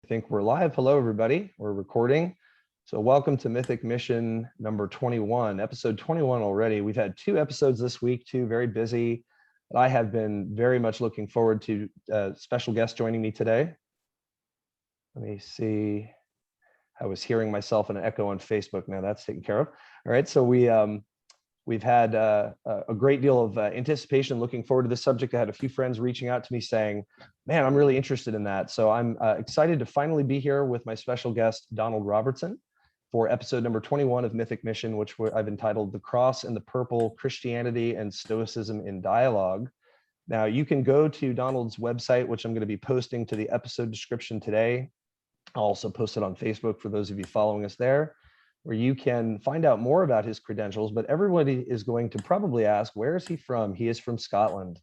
think we're live. Hello, everybody. We're recording. So welcome to Mythic Mission number 21, episode 21 already. We've had 2 episodes this week, 2 very busy. I have been very much looking forward to a special guest joining me today. Let me see. I was hearing myself in an echo on Facebook. Now that's taken care of. All right, so we've had a great deal of anticipation, looking forward to this subject. I had a few friends reaching out to me saying, man, I'm really interested in that. So I'm excited to finally be here with my special guest, Donald Robertson, for episode number 21 of Mythic Mission, which I've entitled The Cross and the Purple, Christianity and Stoicism in Dialogue. Now, you can go to Donald's website, which I'm going to be posting to the episode description today. I'll also post it on Facebook for those of you following us there, where you can find out more about his credentials. But everybody is going to probably ask, where is he from? He is from Scotland,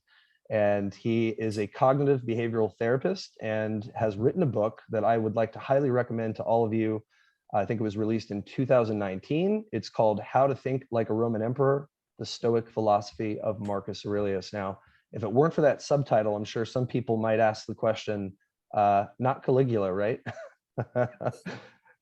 and he is a cognitive behavioral therapist and has written a book that I would like to highly recommend to all of you. I think it was released in 2019. It's called How to Think Like a Roman Emperor, the Stoic Philosophy of Marcus Aurelius. Now, if it weren't for that subtitle, I'm sure some people might ask the question, not Caligula, right?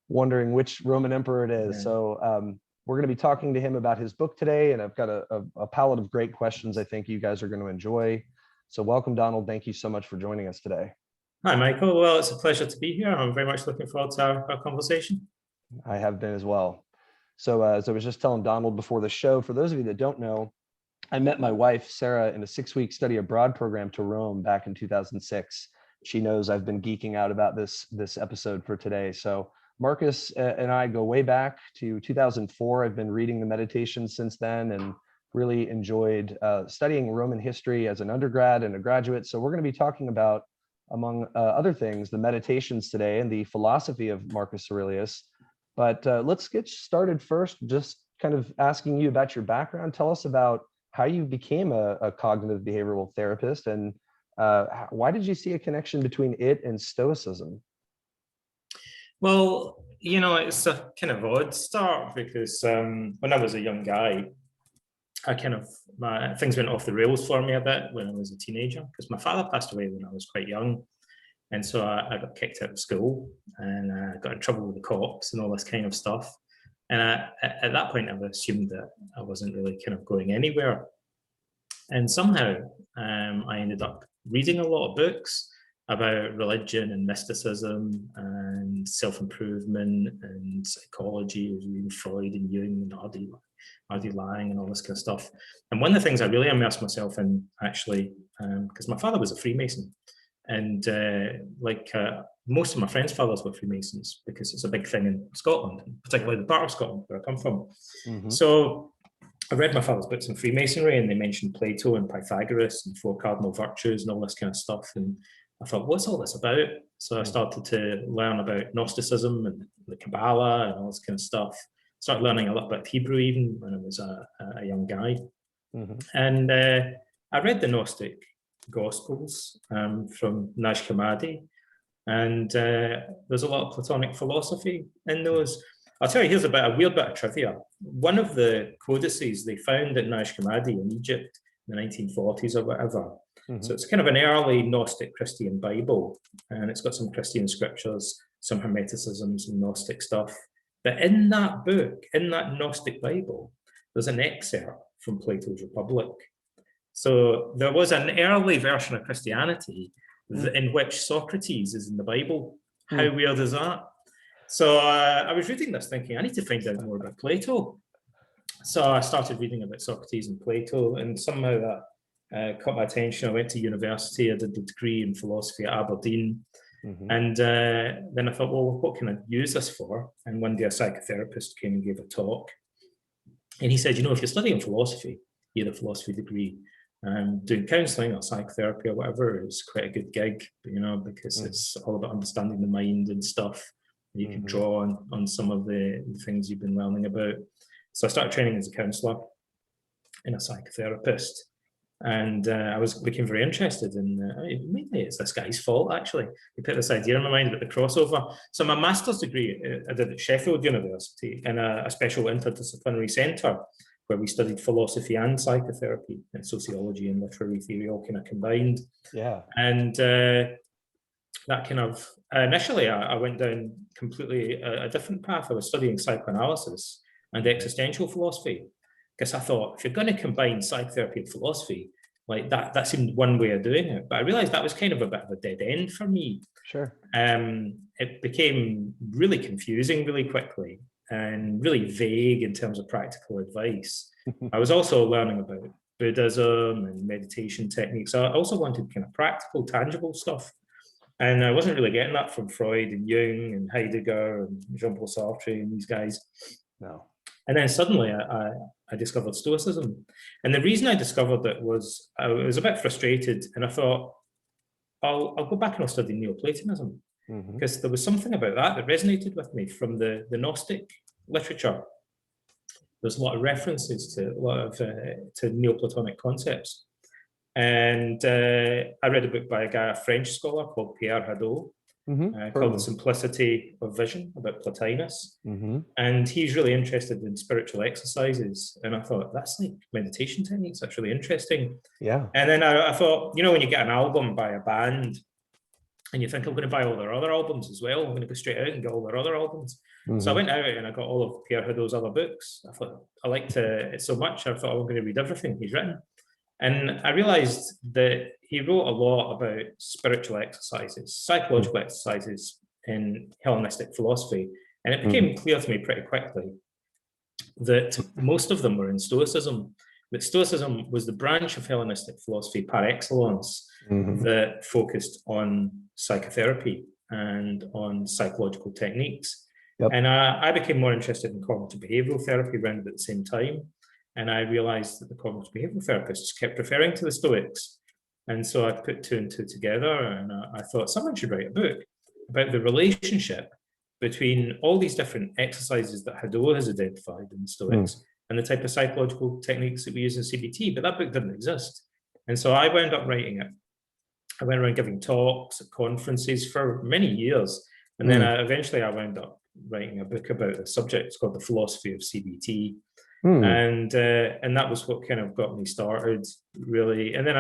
Wondering which Roman emperor it is. Yeah. So we're going to be talking to him about his book today, and I've got a palette of great questions I think you guys are going to enjoy. So welcome, Donald. Thank you so much for joining us today. Hi, Michael. Well, it's a pleasure to be here. I'm very much looking forward to our conversation. I have been as well. So as I was just telling Donald before the show, for those of you that don't know, I met my wife, Sarah, in a 6-week study abroad program to Rome back in 2006. She knows I've been geeking out about this episode for today. So Marcus and I go way back to 2004. I've been reading the Meditations since then and really enjoyed studying Roman history as an undergrad and a graduate. So we're going to be talking about, among other things, the Meditations today and the philosophy of Marcus Aurelius. But let's get started first, just kind of asking you about your background. Tell us about how you became a cognitive behavioral therapist, and why did you see a connection between it and Stoicism? Well, you know, it's a kind of odd start because when I was a young guy, things went off the rails for me a bit when I was a teenager, because my father passed away when I was quite young. And so I got kicked out of school and I got in trouble with the cops and all this kind of stuff. And at that point, I assumed that I wasn't really kind of going anywhere. And somehow I ended up reading a lot of books about religion and mysticism and self-improvement and psychology. I was reading Freud and Jung and Hardy Lang and all this kind of stuff. And one of the things I really immersed myself in, actually, because my father was a Freemason, and most of my friends' fathers were Freemasons, because it's a big thing in Scotland, particularly the part of Scotland where I come from. Mm-hmm. So I read my father's books on Freemasonry, and they mentioned Plato and Pythagoras and 4 cardinal virtues and all this kind of stuff. And I thought, what's all this about? So I started to learn about Gnosticism and the Kabbalah and all this kind of stuff. Started learning a little bit of Hebrew even when I was a young guy. Mm-hmm. And I read the Gnostic Gospels from Nag Hammadi, and there's a lot of Platonic philosophy in those. I'll tell you, here's a weird bit of trivia. One of the codices they found at Nag Hammadi in Egypt in the 1940s or whatever. Mm-hmm. So it's kind of an early Gnostic Christian Bible, and it's got some Christian scriptures, some Hermeticism, some Gnostic stuff. But in that book, in that Gnostic Bible, there's an excerpt from Plato's Republic. So there was an early version of Christianity in which Socrates is in the Bible. How weird is that? So I was reading this thinking, I need to find out more about Plato. So I started reading about Socrates and Plato, and somehow that caught my attention. I went to university, I did a degree in philosophy at Aberdeen. Mm-hmm. And then I thought, well, what can I use this for? And one day a psychotherapist came and gave a talk. And he said, you know, if you're studying philosophy, you have a philosophy degree, doing counseling or psychotherapy or whatever is quite a good gig, you know, because it's all about understanding the mind and stuff. You can draw on some of the things you've been learning about. So I started training as a counsellor and a psychotherapist. And I became very interested in, mainly it's this guy's fault, actually. He put this idea in my mind about the crossover. So my master's degree I did at Sheffield University in a special interdisciplinary centre where we studied philosophy and psychotherapy and sociology and literary theory all kind of combined. Yeah. And that kind of, initially I went down completely a different path. I was studying psychoanalysis and existential philosophy, because I thought, if you're going to combine psychotherapy and philosophy, like that seemed one way of doing it. But I realized that was kind of a bit of a dead end for me. Sure. It became really confusing really quickly and really vague in terms of practical advice. I was also learning about Buddhism and meditation techniques. I also wanted kind of practical, tangible stuff. And I wasn't really getting that from Freud and Jung and Heidegger and Jean-Paul Sartre and these guys. No. And then suddenly I discovered Stoicism. And the reason I discovered it was I was a bit frustrated, and I thought, I'll go back and I'll study Neoplatonism, because there was something about that resonated with me from the Gnostic literature. There's a lot of references to a lot of to Neoplatonic concepts. And I read a book by a French scholar called Pierre Hadot, called The Simplicity of Vision, about Plotinus. And he's really interested in spiritual exercises. And I thought, that's like meditation techniques. That's really interesting. Yeah. And then I thought, when you get an album by a band and you think, I'm going to buy all their other albums as well, I'm going to go straight out and get all their other albums. So I went out and I got all of Pierre Hadot's other books. I thought, I liked it so much, I thought, I'm going to read everything he's written. And I realized that he wrote a lot about spiritual exercises, psychological exercises in Hellenistic philosophy. And it became clear to me pretty quickly that most of them were in Stoicism. That Stoicism was the branch of Hellenistic philosophy par excellence that focused on psychotherapy and on psychological techniques. And I became more interested in cognitive behavioral therapy around at the same time. And I realized that the cognitive behavioral therapists kept referring to the Stoics. And so I put two and two together, and I thought someone should write a book about the relationship between all these different exercises that Hadot has identified in the Stoics and the type of psychological techniques that we use in CBT. But that book didn't exist. And so I wound up writing it. I went around giving talks at conferences for many years. And then eventually I wound up writing a book about the subject. It's called The Philosophy of Cbt. And that was what kind of got me started, really. And then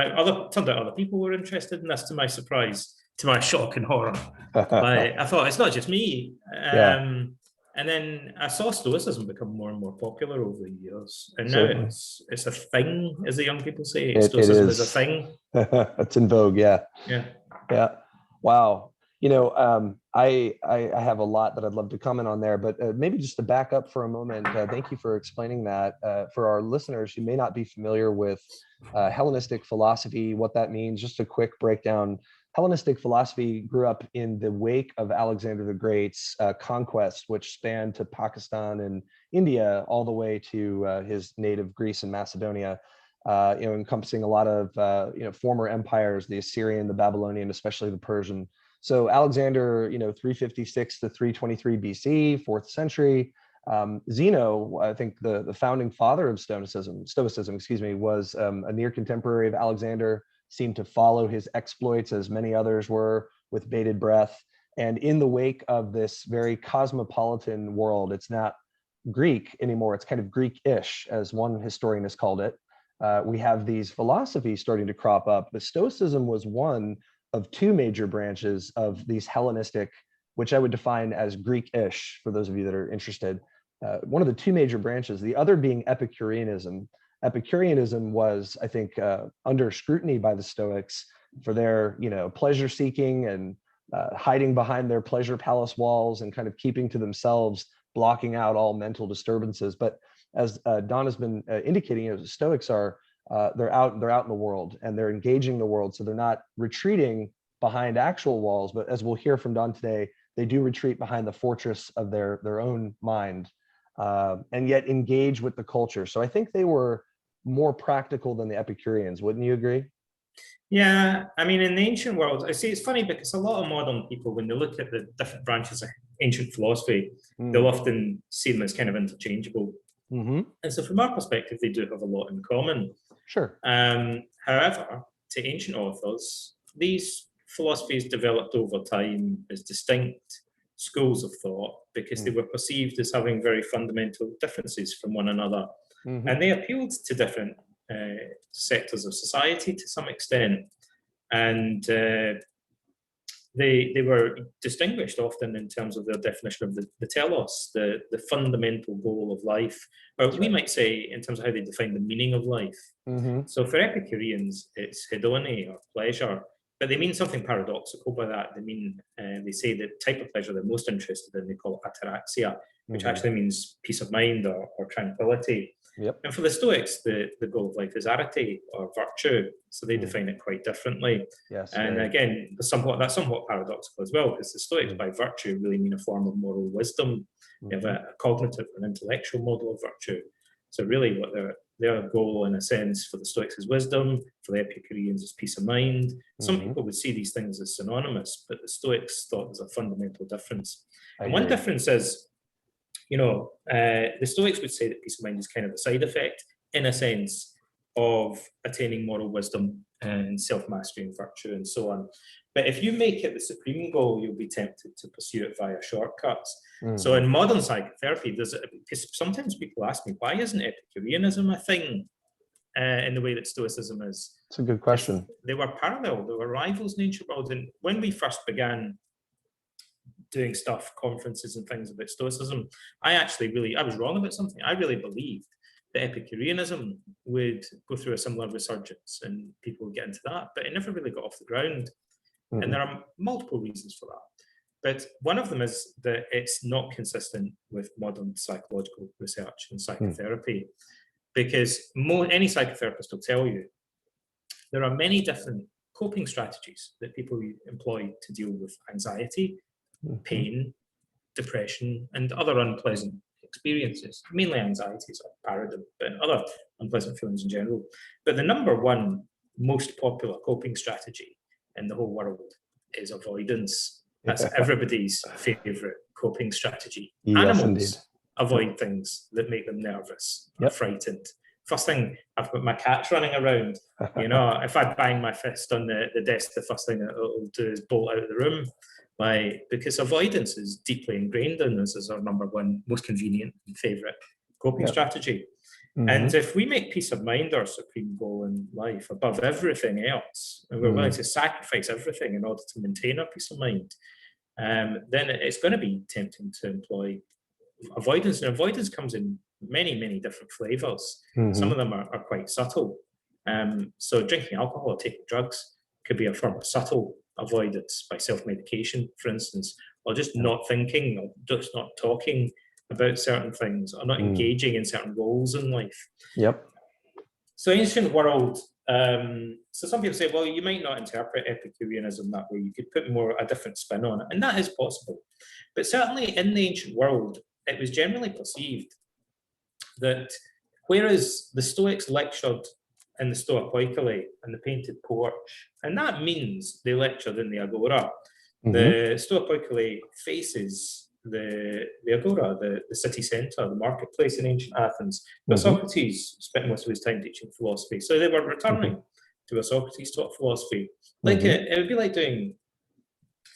turned out other people were interested in this, to my surprise, to my shock and horror. I thought, it's not just me. And then I saw Stoicism become more and more popular over the years. And now it's a thing, as the young people say. Stoicism is a thing. It's in vogue, yeah. Wow. I have a lot that I'd love to comment on there, but maybe just to back up for a moment, thank you for explaining that. For our listeners who may not be familiar with Hellenistic philosophy, what that means, just a quick breakdown. Hellenistic philosophy grew up in the wake of Alexander the Great's conquest, which spanned to Pakistan and India, all the way to his native Greece and Macedonia. Encompassing a lot of former empires, the Assyrian, the Babylonian, especially the Persian. So Alexander, 356 to 323 BC, 4th century. Zeno, I think the founding father of Stoicism, was a near contemporary of Alexander, seemed to follow his exploits as many others were with bated breath. And in the wake of this very cosmopolitan world, it's not Greek anymore, it's kind of Greek-ish, as one historian has called it. We have these philosophies starting to crop up. But Stoicism was one of two major branches of these Hellenistic, which I would define as Greek-ish for those of you that are interested. One of the two major branches, the other being Epicureanism. Epicureanism was, I think, under scrutiny by the Stoics for their, pleasure seeking and hiding behind their pleasure palace walls and kind of keeping to themselves, blocking out all mental disturbances. But as Don has been indicating, Stoics are they're out in the world and they're engaging the world. So they're not retreating behind actual walls, but as we'll hear from Don today, they do retreat behind the fortress of their own mind, and yet engage with the culture. So I think they were more practical than the Epicureans. Wouldn't you agree? Yeah, I mean, in the ancient world, I see it's funny because a lot of modern people, when they look at the different branches of ancient philosophy, they'll often see them as kind of interchangeable. And so from our perspective, they do have a lot in common. Sure. However, to ancient authors, these philosophies developed over time as distinct schools of thought because they were perceived as having very fundamental differences from one another. And they appealed to different sectors of society to some extent. And they were distinguished often in terms of their definition of the telos, the fundamental goal of life, or we might say in terms of how they define the meaning of life. So for Epicureans, it's hedone or pleasure, but they mean something paradoxical by that. They mean, they say the type of pleasure they're most interested in, they call it ataraxia, which actually means peace of mind or tranquility. And for the Stoics, the goal of life is arete or virtue, so they define it quite differently. And again, that's somewhat paradoxical as well, because the Stoics by virtue really mean a form of moral wisdom. They have a cognitive and intellectual model of virtue. So really what their goal in a sense for the Stoics is wisdom, for the Epicureans is peace of mind. Some people would see these things as synonymous, but the Stoics thought there's a fundamental difference. And one difference is, the Stoics would say that peace of mind is kind of a side effect, in a sense, of attaining moral wisdom and self-mastery and virtue and so on. But if you make it the supreme goal, you'll be tempted to pursue it via shortcuts. So in modern psychotherapy, because sometimes people ask me, why isn't Epicureanism a thing in the way that Stoicism is? It's a good question. They were parallel, they were rivals in the ancient world. And when we first began doing stuff, conferences and things about Stoicism, I was wrong about something. I really believed that Epicureanism would go through a similar resurgence and people would get into that, but it never really got off the ground. And there are multiple reasons for that. But one of them is that it's not consistent with modern psychological research and psychotherapy, because any psychotherapist will tell you there are many different coping strategies that people employ to deal with anxiety, pain, depression, and other unpleasant experiences. Mainly anxiety is a paradigm, but other unpleasant feelings in general. But the number one most popular coping strategy in the whole world is avoidance. That's everybody's favorite coping strategy. Animals avoid things that make them nervous or frightened. First thing, I've got my cats running around. If I bang my fist on the desk, the first thing it'll do is bolt out of the room. Because avoidance is deeply ingrained in us as our number one most convenient and favorite coping strategy. And if we make peace of mind our supreme goal in life above everything else, and we're willing to sacrifice everything in order to maintain our peace of mind, then it's going to be tempting to employ avoidance. And avoidance comes in many, many different flavors. Some of them are quite subtle. So drinking alcohol or taking drugs could be a form of subtle avoidance by self-medication, for instance, or just not thinking, or just not talking about certain things, or not engaging in certain roles in life. So ancient world, so some people say, well, you might not interpret Epicureanism that way. You could put a different spin on it, and that is possible. But certainly in the ancient world, it was generally perceived that whereas the Stoics lectured in the Stoicoikale and the painted porch, and that means they lectured in the agora. The Stoicoikale faces the agora, the city centre, the marketplace in ancient Athens, where Socrates spent most of his time teaching philosophy. So they were returning to where Socrates taught philosophy. It would be like doing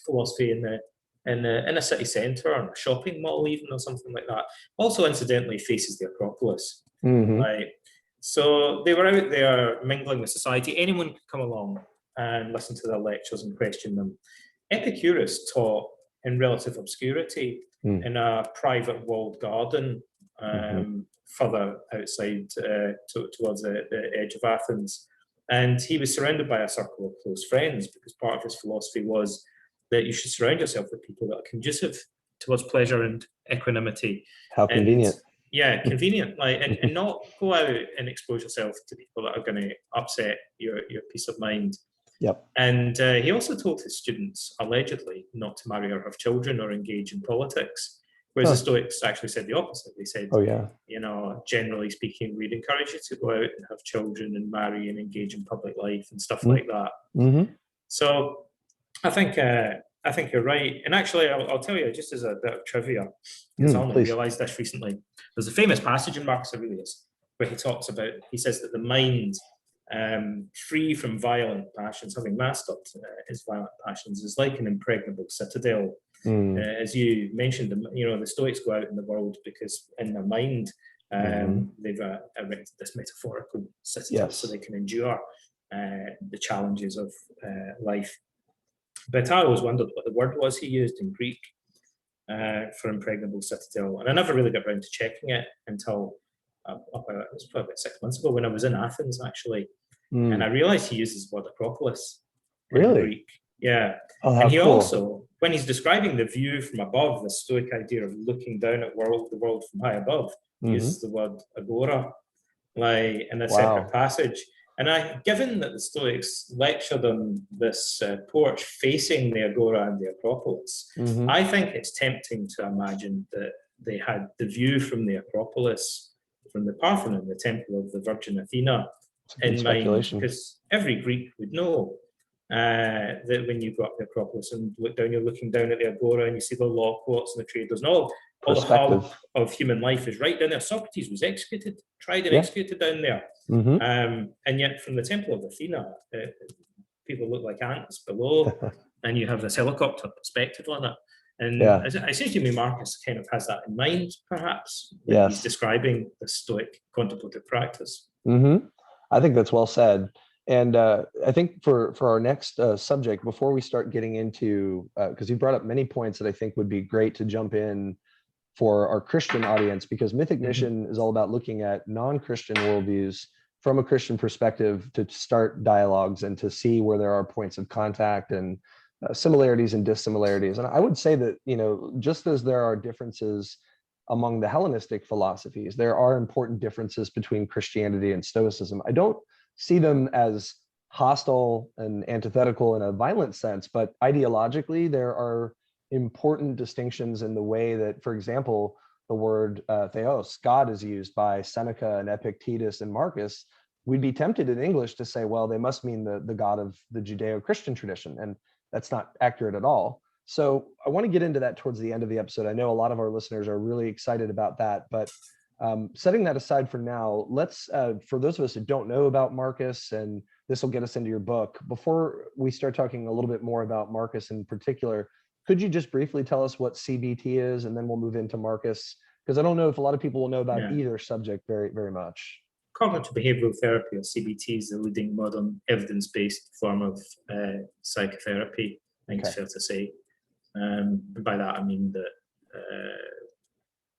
philosophy in a city centre or a shopping mall even, or something like that. Also, incidentally, faces the Acropolis. So they were out there mingling with society. Anyone could come along and listen to their lectures and question them. Epicurus taught in relative obscurity in a private walled garden further outside towards the edge of Athens. And he was surrounded by a circle of close friends, because part of his philosophy was that you should surround yourself with people that are conducive towards pleasure and equanimity. How convenient. Yeah, convenient, and not go out and expose yourself to people that are going to upset your peace of mind. And he also told his students, allegedly, not to marry or have children or engage in politics, whereas the Stoics actually said the opposite. They said, generally speaking, we'd encourage you to go out and have children and marry and engage in public life and stuff like that. So I think you're right. And actually, I'll tell you, just as a bit of trivia, because I only realised this recently. There's a famous passage in Marcus Aurelius where he says that the mind, free from violent passions, having mastered his violent passions, is like an impregnable citadel. As you mentioned, the Stoics go out in the world because in their mind, they've erected this metaphorical citadel so they can endure the challenges of life. But I always wondered what the word was he used in Greek for impregnable citadel. And I never really got around to checking it until it was probably about 6 months ago when I was in Athens, actually. And I realized he uses the word Acropolis in Greek. Yeah. Oh, and he cool. also, when he's describing the view from above, the Stoic idea of looking down at the world from high above, he uses the word agora, like in a separate passage. And given that the Stoics lectured on this porch facing the agora and the Acropolis, I think it's tempting to imagine that they had the view from the Acropolis, from the Parthenon, the temple of the Virgin Athena, in mind, because every Greek would know that when you go up the Acropolis and look down, you're looking down at the agora and you see the law courts and the traders and all the hub of human life is right down there. Socrates was executed, tried and executed down there. And yet from the temple of Athena, people look like ants below and you have this helicopter perspective on it. And it seems to me Marcus kind of has that in mind, perhaps, when he's describing the Stoic contemplative practice. I think that's well said. And I think for our next subject, before we start getting into, because you brought up many points that I think would be great to jump in for our Christian audience, because Mythic Mission is all about looking at non-Christian worldviews from a Christian perspective to start dialogues and to see where there are points of contact and similarities and dissimilarities. And I would say that, you know, just as there are differences among the Hellenistic philosophies, there are important differences between Christianity and Stoicism. I don't see them as hostile and antithetical in a violent sense, but ideologically, there are important distinctions in the way that, for example, the word theos, God, is used by Seneca and Epictetus and Marcus. We'd be tempted in English to say, well, they must mean the God of the Judeo-Christian tradition, and that's not accurate at all. So I want to get into that towards the end of the episode. I know a lot of our listeners are really excited about that, but setting that aside for now, let's, for those of us who don't know about Marcus, and this will get us into your book, before we start talking a little bit more about Marcus in particular, could you just briefly tell us what CBT is, and then we'll move into Marcus? Because I don't know if a lot of people will know about either subject very, very much. Cognitive Behavioral Therapy, or CBT, is the leading modern evidence-based form of psychotherapy, I think it's fair to say. By that, I mean that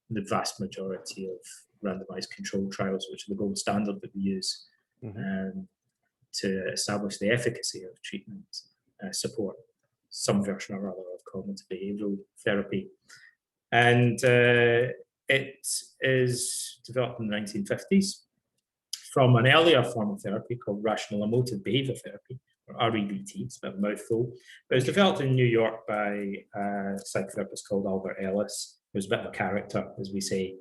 the vast majority of randomized controlled trials, which are the gold standard that we use to establish the efficacy of treatment, support some version or other of cognitive behavioral therapy. And it is developed in the 1950s from an earlier form of therapy called rational emotive behavior therapy, or REBT. It's a bit of a mouthful, but it was developed in New York by a psychotherapist called Albert Ellis, who's a bit of a character, as we say.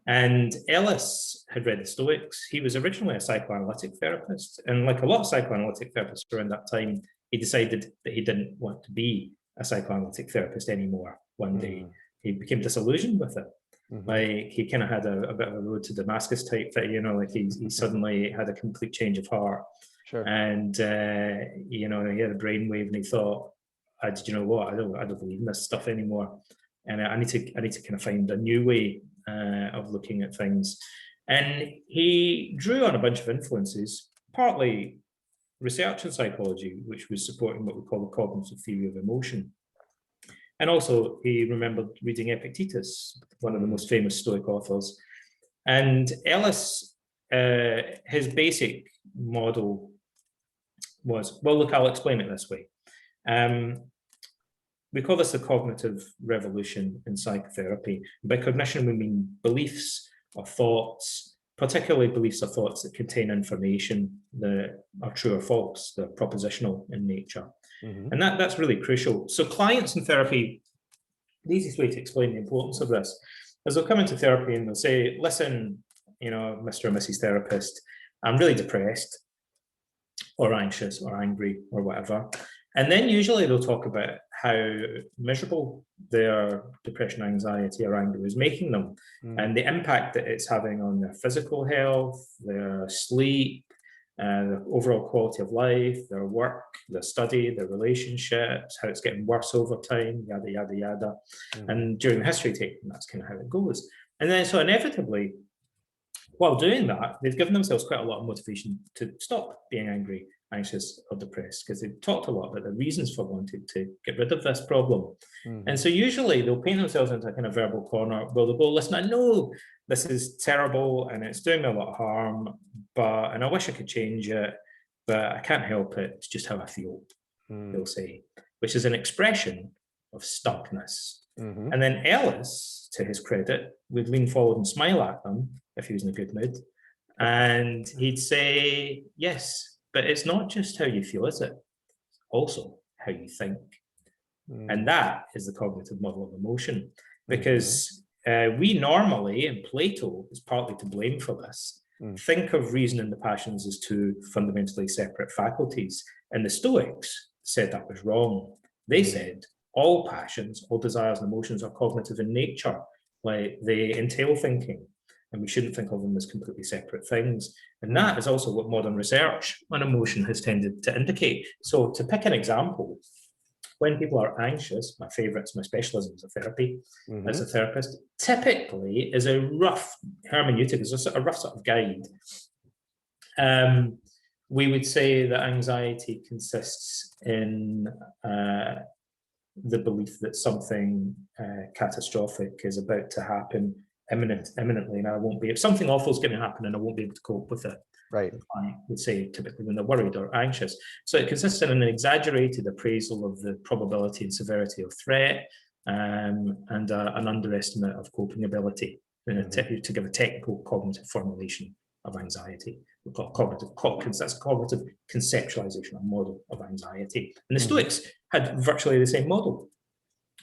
And Ellis had read the Stoics. He was originally a psychoanalytic therapist, and like a lot of psychoanalytic therapists around that time, he decided that he didn't want to be a psychoanalytic therapist anymore. One day, he became disillusioned with it. Like he kind of had a bit of a road to Damascus type thing, you know, like he suddenly had a complete change of heart. And you know, he had a brainwave, and he thought, "Did you know what? I don't believe in this stuff anymore, and I need to kind of find a new way of looking at things." And he drew on a bunch of influences, partly research in psychology, which was supporting what we call the cognitive theory of emotion. And also he remembered reading Epictetus, one of the most famous Stoic authors. And Ellis, his basic model was, well, look, I'll explain it this way. We call this the cognitive revolution in psychotherapy. By cognition, we mean beliefs or thoughts, particularly beliefs or thoughts that contain information that are true or false, they're propositional in nature. And that's really crucial. So clients in therapy, the easiest way to explain the importance of this is they'll come into therapy and they'll say, listen, you know, Mr. or Mrs. Therapist, I'm really depressed or anxious or angry or whatever. And then usually they'll talk about how miserable their depression, anxiety, or anger is making them, and the impact that it's having on their physical health, their sleep, their overall quality of life, their work, their study, their relationships, how it's getting worse over time, yada, yada, yada. And during the history taking, that's kind of how it goes. And then so inevitably, while doing that, they've given themselves quite a lot of motivation to stop being angry anxious or depressed, because they've talked a lot about the reasons for wanting to get rid of this problem. And so usually they'll paint themselves into a kind of verbal corner where they'll go, listen, I know this is terrible and it's doing me a lot of harm, and I wish I could change it, but I can't help it. It's just how I feel, they'll say, which is an expression of stuckness. And then Ellis, to his credit, would lean forward and smile at them if he was in a good mood. And he'd say, yes, but it's not just how you feel, is it? It's also how you think. And that is the cognitive model of emotion, because we normally, and Plato is partly to blame for this, think of reason and the passions as two fundamentally separate faculties. And the Stoics said that was wrong. They said all passions, all desires and emotions are cognitive in nature, like they entail thinking, and we shouldn't think of them as completely separate things. And that is also what modern research on emotion has tended to indicate. So to pick an example, when people are anxious, my favorite's my specialism as a therapy, as a therapist, typically is a rough hermeneutic, is a rough sort of guide. We would say that anxiety consists in the belief that something catastrophic is about to happen imminently, and I won't be, if something awful is going to happen and I won't be able to cope with it. Right. The client would say typically when they're worried or anxious. So it consists in an exaggerated appraisal of the probability and severity of threat, and an underestimate of coping ability, to give a technical cognitive formulation of anxiety. We call it that's cognitive conceptualization, a model of anxiety. And the Stoics had virtually the same model,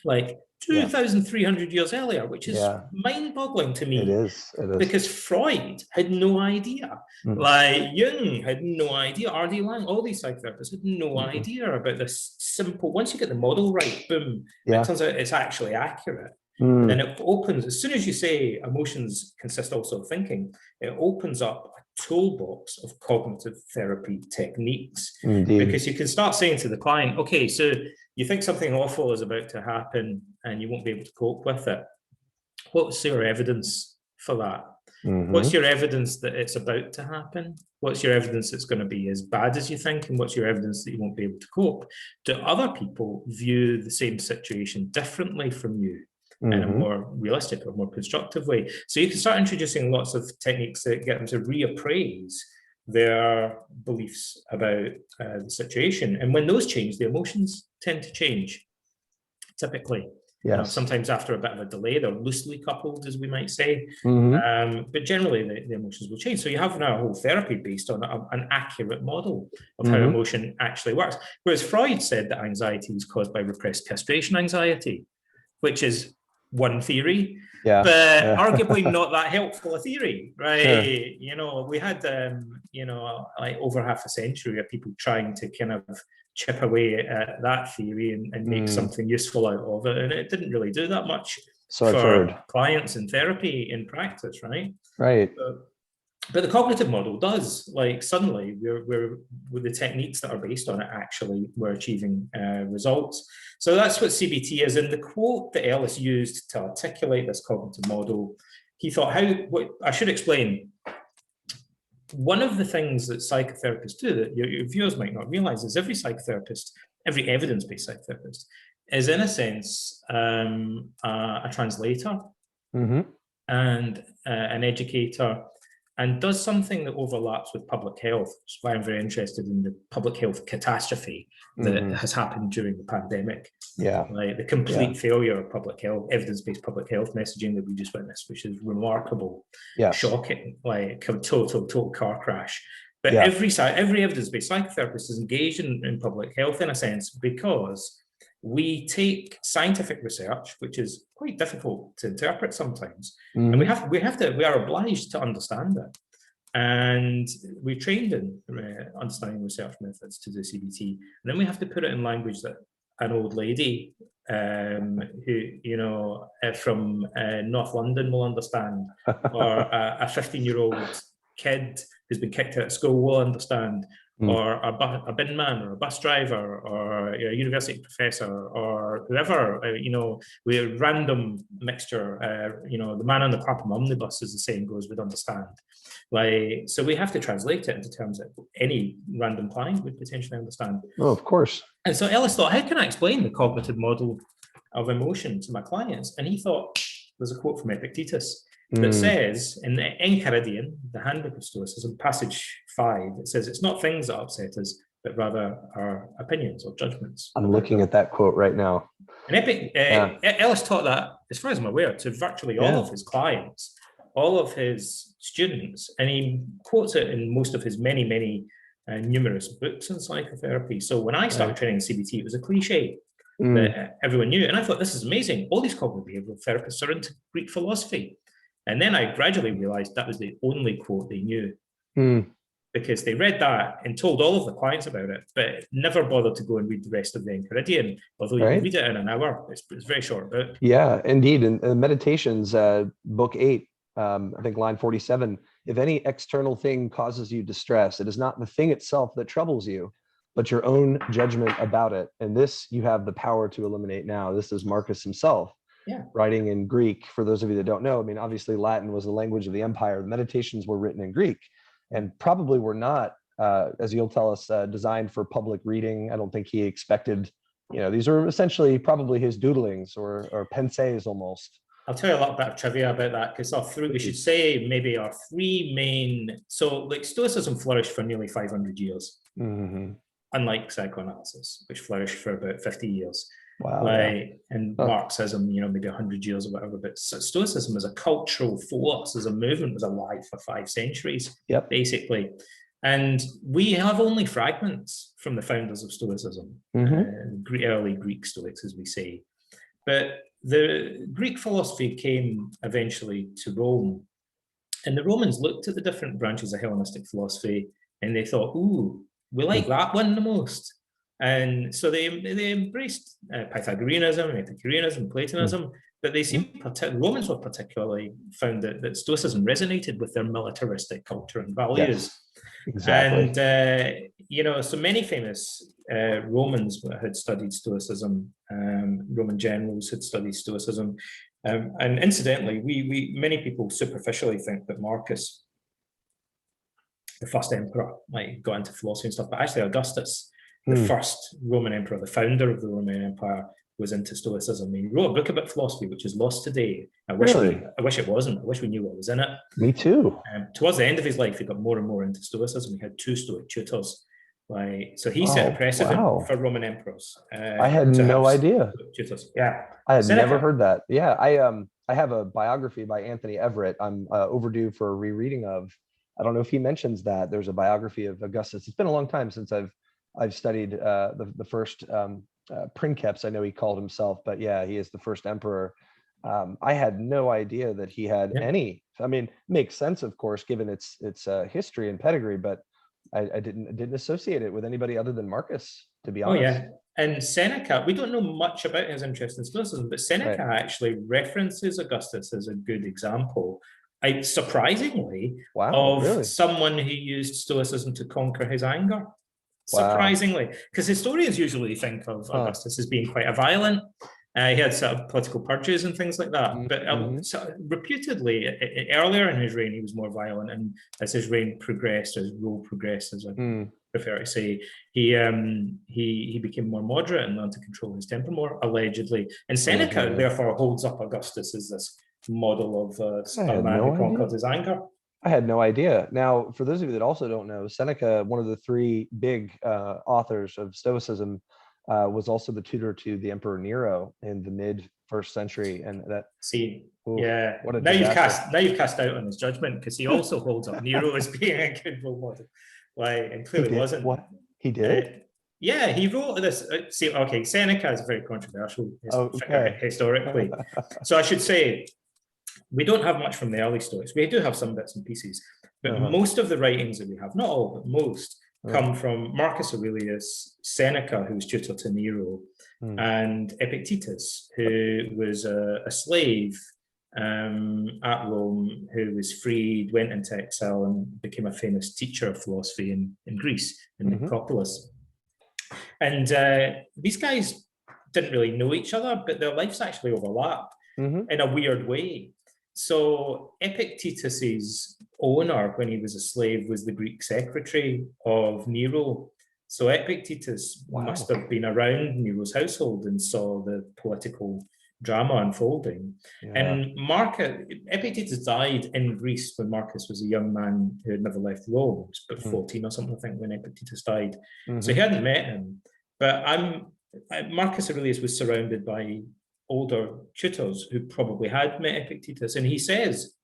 like 2,300 years earlier, which is mind-boggling to me. It is. Because Freud had no idea. Like Jung had no idea. R.D. Laing, all these psychotherapists had no idea about this simple, once you get the model right, boom, it turns out it's actually accurate. And then it opens, as soon as you say emotions consist also of thinking, it opens up a toolbox of cognitive therapy techniques. Because you can start saying to the client, okay, so you think something awful is about to happen and you won't be able to cope with it. What's your evidence for that? What's your evidence that it's about to happen? What's your evidence it's going to be as bad as you think? And what's your evidence that you won't be able to cope? Do other people view the same situation differently from you? In a more realistic or more constructive way. So you can start introducing lots of techniques that get them to reappraise their beliefs about the situation. And when those change, the emotions tend to change, typically. Sometimes after a bit of a delay, they're loosely coupled, as we might say. But generally, the emotions will change. So you have now a whole therapy based on an accurate model of how emotion actually works. Whereas Freud said that anxiety was caused by repressed castration anxiety, which is one theory, but arguably not that helpful a theory, right? You know, we had, like over half a century of people trying to kind of chip away at that theory and make something useful out of it, and it didn't really do that much for clients in therapy in practice, right? But the cognitive model does, like suddenly we're with the techniques that are based on it, actually we're achieving results. So that's what CBT is. And the quote that Ellis used to articulate this cognitive model, he thought, I should explain. One of the things that psychotherapists do that your viewers might not realize is every psychotherapist, every evidence-based psychotherapist is in a sense a translator and an educator, and does something that overlaps with public health, which is why I'm very interested in the public health catastrophe that has happened during the pandemic. Like the complete failure of public health, evidence-based public health messaging that we just witnessed, which is remarkable, shocking, like a total car crash. But every evidence-based psychotherapist is engaged in public health in a sense, because we take scientific research, which is quite difficult to interpret sometimes, and we are obliged to understand it. And we're trained in understanding research methods to do CBT, and then we have to put it in language that an old lady who from North London will understand, or a 15-year-old kid who's been kicked out of school will understand, or a bin man, or a bus driver, or a university professor, or whoever, with a random mixture. The man on the Clapham omnibus, as the saying goes, would understand. So we have to translate it into terms that any random client would potentially understand. Oh, of course. And so Ellis thought, how can I explain the cognitive model of emotion to my clients? And he thought, there's a quote from Epictetus that says, in the Enchiridion, the Handbook of Stoicism, passage 5, it says, it's not things that upset us, but rather our opinions or judgments. I'm looking at that quote right now. And Ellis taught that, as far as I'm aware, to virtually all of his clients, all of his students, and he quotes it in most of his many, many numerous books in psychotherapy. So when I started training in CBT, it was a cliche that everyone knew. And I thought, this is amazing. All these cognitive behavioral therapists are into Greek philosophy. And then I gradually realized that was the only quote they knew, because they read that and told all of the clients about it, but never bothered to go and read the rest of the Enchiridion, although you can read it in an hour. It's a very short book. Yeah, indeed. In Meditations, book 8, I think line 47, if any external thing causes you distress, it is not the thing itself that troubles you, but your own judgment about it. And this you have the power to eliminate now. This is Marcus himself. Writing in Greek. For those of you that don't know, I mean, obviously Latin was the language of the empire. The Meditations were written in Greek, and probably were not, as you'll tell us, designed for public reading. I don't think he expected, these are essentially probably his doodlings or pensées almost. I'll tell you a little bit of trivia about that, because we should say maybe our three main, so like Stoicism flourished for nearly 500 years, unlike psychoanalysis, which flourished for about 50 years. Wow. And Marxism, maybe 100 years or whatever, but Stoicism as a cultural force, as a movement, was alive for 5 centuries, basically. And we have only fragments from the founders of Stoicism, early Greek Stoics, as we say. But the Greek philosophy came eventually to Rome, and the Romans looked at the different branches of Hellenistic philosophy, and they thought, ooh, we like that one the most. And so they embraced Pythagoreanism, Epicureanism, Platonism, but they seem the Romans were particularly found that Stoicism resonated with their militaristic culture and values. Yes, exactly. And so many famous Romans had studied Stoicism. Roman generals had studied Stoicism, and incidentally, we many people superficially think that Marcus, the first emperor, got into philosophy and stuff, but actually Augustus, the first Roman emperor, the founder of the Roman Empire, was into Stoicism. He wrote a book about philosophy, which is lost today. I wish it wasn't. I wish we knew what was in it. Me too. Towards the end of his life, he got more and more into Stoicism. He had 2 Stoic tutors. So he set a precedent for Roman emperors. I had no idea. Tutors. Yeah, I had never heard that. Yeah, I have a biography by Anthony Everett. I'm overdue for a rereading of. I don't know if he mentions that. There's a biography of Augustus. It's been a long time since I've studied the first princeps, I know he called himself, but yeah, he is the first emperor. I had no idea that he had any. I mean, makes sense, of course, given its history and pedigree, but I didn't associate it with anybody other than Marcus, to be honest. Oh yeah, and Seneca. We don't know much about his interest in Stoicism, but Seneca actually references Augustus as a good example. Surprisingly, of someone who used Stoicism to conquer his anger. Surprisingly, because historians usually think of Augustus as being quite a violent. He had sort of political purges and things like that. But reputedly, earlier in his reign, he was more violent. And as his reign progressed, as rule progressed, as I prefer to say, he became more moderate and learned to control his temper more, allegedly. And Seneca, therefore, holds up Augustus as this model of a man who conquered his anger. I had no idea. Now, for those of you that also don't know, Seneca, one of the 3 big authors of Stoicism, was also the tutor to the Emperor Nero in the mid-1st century. And that what a now you've cast doubt on his judgment, because he also holds up Nero as being a good role model. And clearly wasn't. What he did? He wrote this. Seneca is very controversial historically. So I should say, we don't have much from the early Stoics. We do have some bits and pieces, but most of the writings that we have, not all, but most, come from Marcus Aurelius, Seneca, who was tutor to Nero, and Epictetus, who was a slave at Rome, who was freed, went into exile, and became a famous teacher of philosophy in Greece, in the Acropolis. And these guys didn't really know each other, but their lives actually overlap in a weird way. So Epictetus's owner, when he was a slave, was the Greek secretary of Nero. So Epictetus must have been around Nero's household and saw the political drama unfolding. And Epictetus died in Greece when Marcus was a young man who had never left Rome. It was about 14 or something, I think, when Epictetus died. So he hadn't met him. But Marcus Aurelius was surrounded by older tutors who probably had met Epictetus. And he says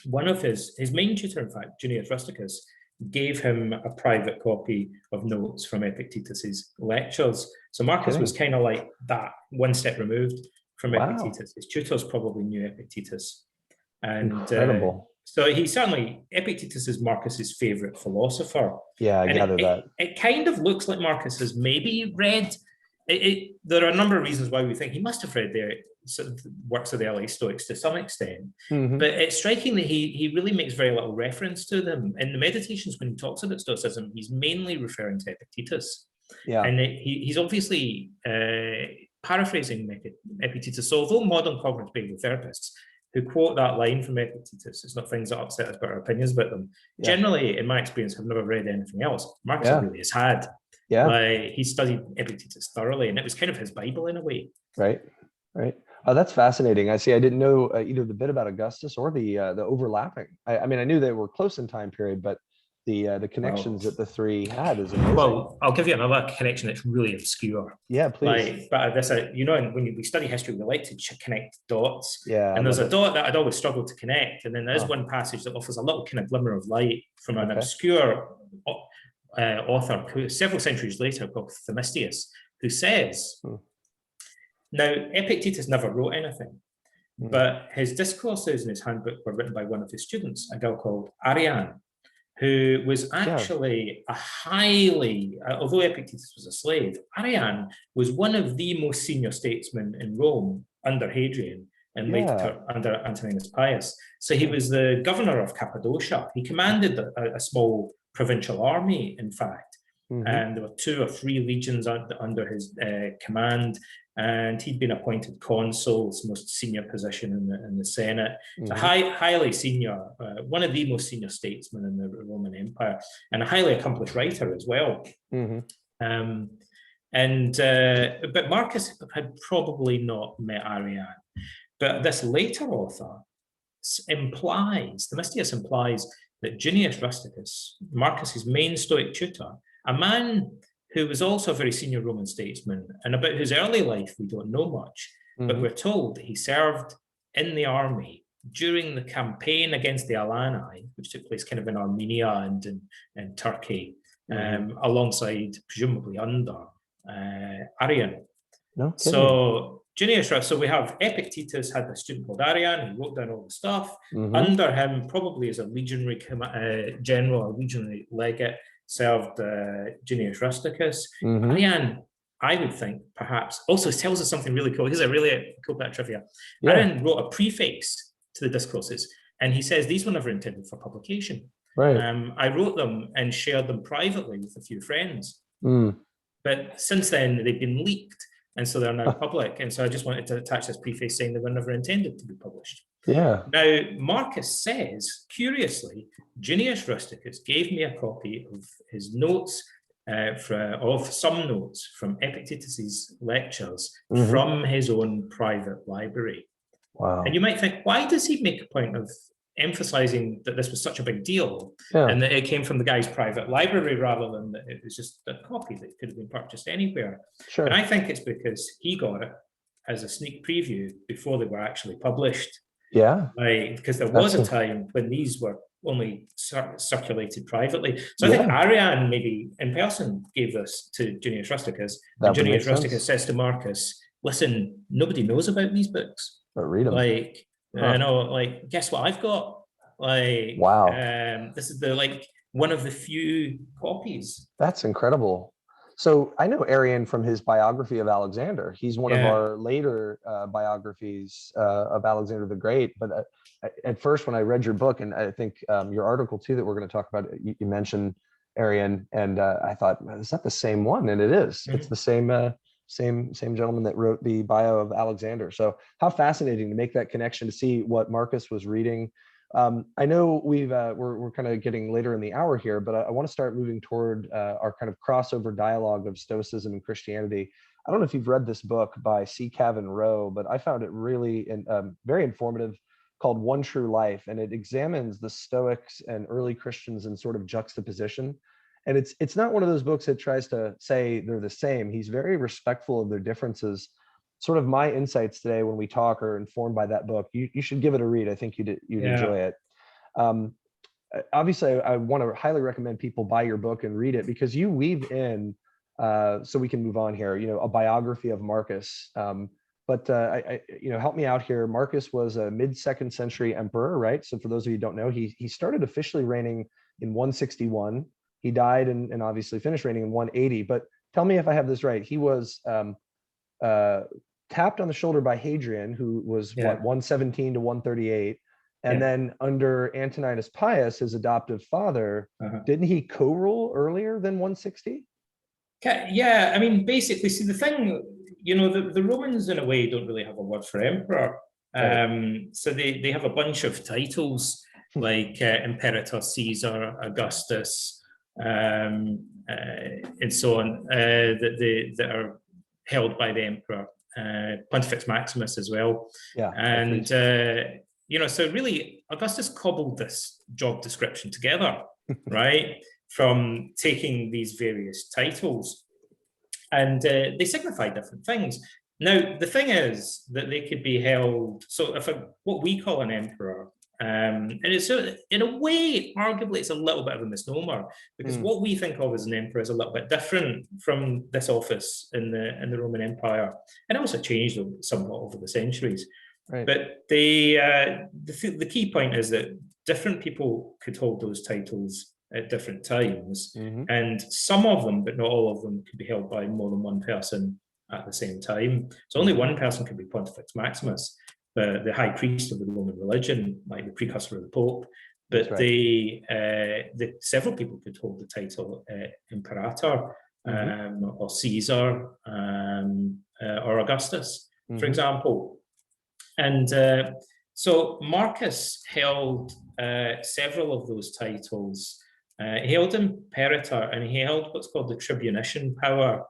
one of his main tutor, in fact, Junius Rusticus, gave him a private copy of notes from Epictetus's lectures. So Marcus was kind of like that, one step removed from Epictetus. His tutors probably knew Epictetus. And incredible. So Epictetus is Marcus's favorite philosopher. Yeah, I gather that. It kind of looks like Marcus has maybe read there are a number of reasons why we think he must have read the works of the early Stoics to some extent, but it's striking that he really makes very little reference to them. In the Meditations, when he talks about Stoicism, he's mainly referring to Epictetus. And he's obviously paraphrasing Epictetus. So although modern cognitive behavioral therapists who quote that line from Epictetus, it's not things that upset us, but our opinions about them, generally, in my experience, have never read anything else. Marcus Aurelius had. He studied Epictetus thoroughly, and it was kind of his Bible in a way. Right. Oh, that's fascinating. I see. I didn't know either the bit about Augustus or the overlapping. I mean, I knew they were close in time period, but the connections that the three had is amazing. Well, I'll give you another connection that's really obscure. Yeah, please. But this, when we study history, we like to connect dots. Yeah. And there's a dot that I'd always struggle to connect, and then there's one passage that offers a little kind of glimmer of light from an obscure author several centuries later called Themistius, who says, now Epictetus never wrote anything, but his discourses in his handbook were written by one of his students, a girl called Ariane, who was actually a highly, although Epictetus was a slave, Ariane was one of the most senior statesmen in Rome under Hadrian and later under Antoninus Pius. So he was the governor of Cappadocia. He commanded a small provincial army, in fact, and there were 2 or 3 legions under his command, and he'd been appointed consul, his most senior position in the Senate. So highly senior, one of the most senior statesmen in the Roman Empire, and a highly accomplished writer as well. But Marcus had probably not met Ariane. But this later author Themistius implies that Junius Rusticus, Marcus's main Stoic tutor, a man who was also a very senior Roman statesman, and about his early life we don't know much, but we're told that he served in the army during the campaign against the Alani, which took place kind of in Armenia and in Turkey, alongside, presumably under, Arian. So Junius, so we have Epictetus had a student called Arian who wrote down all the stuff. Under him, probably as a legionary general, a legionary legate, served Junius Rusticus. Arian, I would think, perhaps, also tells us something really cool. Here's a really cool bit of trivia. Arian wrote a preface to the discourses, and he says these were never intended for publication. I wrote them and shared them privately with a few friends. But since then, they've been leaked, and so they're now public. And so I just wanted to attach this preface saying they were never intended to be published. Now, Marcus says, curiously, Junius Rusticus gave me a copy of his notes, of some notes from Epictetus's lectures from his own private library. And you might think, why does he make a point of emphasizing that this was such a big deal and that it came from the guy's private library rather than that it was just a copy that could have been purchased anywhere? And I think it's because he got it as a sneak preview before they were actually published. Because there was a time when these were only circulated privately. So I think Arian maybe in person gave this to Junius Rusticus, and Junius Rusticus says to Marcus, listen, nobody knows about these books. But read them. I know, guess what I've got? This is one of the few copies. That's incredible. So I know Arian from his biography of Alexander. He's one of Yeah. our later biographies of Alexander the Great. But at first, when I read your book, and I think your article too that we're going to talk about, you mentioned Arian, and I thought, is that the same one? And it is. Mhm. It's the same gentleman that wrote the bio of Alexander. So how fascinating to make that connection, to see what Marcus was reading. I know we're kind of getting later in the hour here, but I want to start moving toward our kind of crossover dialogue of Stoicism and Christianity. I don't know if you've read this book by C. Cavan Rowe, but I found it really very informative, called One True Life, and it examines the Stoics and early Christians in sort of juxtaposition. And it's not one of those books that tries to say they're the same. He's very respectful of their differences. Sort of my insights today when we talk are informed by that book. You should give it a read. I think you'd enjoy it. Obviously, I want to highly recommend people buy your book and read it, because you weave in, so we can move on here, a biography of Marcus. But help me out here. Marcus was a mid-2nd century emperor, right? So for those of you who don't know, he started officially reigning in 161. He died and obviously finished reigning in 180. But tell me if I have this right. He was tapped on the shoulder by Hadrian, who was 117 to 138. And then under Antoninus Pius, his adoptive father, didn't he co-rule earlier than 160? Yeah, I mean, basically, see, the thing, the Romans in a way don't really have a word for emperor. So they have a bunch of titles like Imperator, Caesar, Augustus, and so on, that are held by the emperor. Pontifex Maximus as well. Yeah. And so really Augustus cobbled this job description together, right? From taking these various titles, and they signify different things. Now, the thing is that they could be held, so if what we call an emperor, and it's in a way, arguably, it's a little bit of a misnomer, because what we think of as an emperor is a little bit different from this office in the Roman Empire, and it also changed somewhat over the centuries. Right. But the key point is that different people could hold those titles at different times, and some of them, but not all of them, could be held by more than one person at the same time. So only one person could be Pontifex Maximus, the high priest of the Roman religion, like the precursor of the Pope. But several people could hold the title Imperator, or Caesar, or Augustus, for example. And so Marcus held several of those titles. He held Imperator, and he held what's called the tribunician power,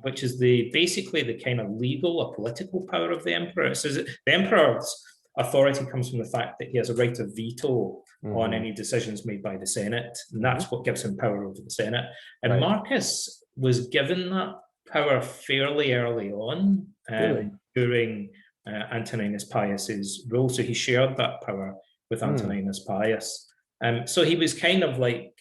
which is basically the kind of legal or political power of the emperor. So the emperor's authority comes from the fact that he has a right of veto on any decisions made by the Senate, and that's what gives him power over the Senate. And Marcus was given that power fairly early on, during Antoninus Pius's rule. So he shared that power with Antoninus Pius. So he was kind of like,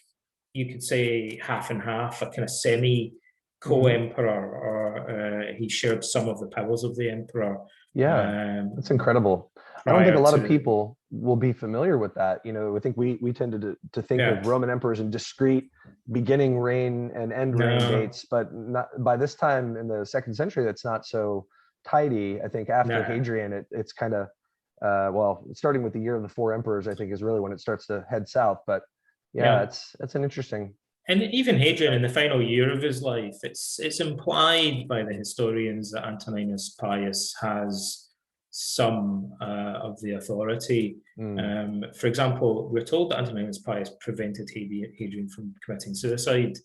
you could say, half and half, a kind of semi-co-emperor, or he shared some of the powers of the emperor. Yeah, that's incredible. I don't think a lot of people will be familiar with that. I think we tended to think of Roman emperors in discrete beginning reign and end reign dates, but not, by this time in the 2nd century, that's not so tidy. I think after Hadrian, it's kind of, starting with the year of the 4 emperors, I think is really when it starts to head south. But it's an interesting. And even Hadrian, in the final year of his life, it's implied by the historians that Antoninus Pius has some of the authority. For example, we're told that Antoninus Pius prevented Hadrian from committing suicide,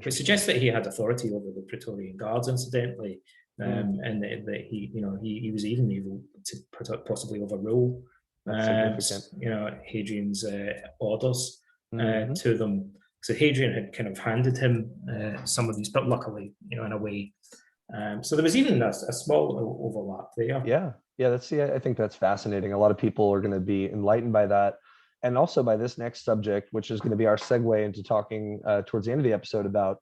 which suggests that he had authority over the Praetorian Guards, incidentally, and that he was even able to possibly overrule Hadrian's orders to them. So Hadrian had kind of handed him some of these, but luckily, in a way. So there was even a small overlap there. Yeah. I think that's fascinating. A lot of people are going to be enlightened by that, and also by this next subject, which is going to be our segue into talking towards the end of the episode about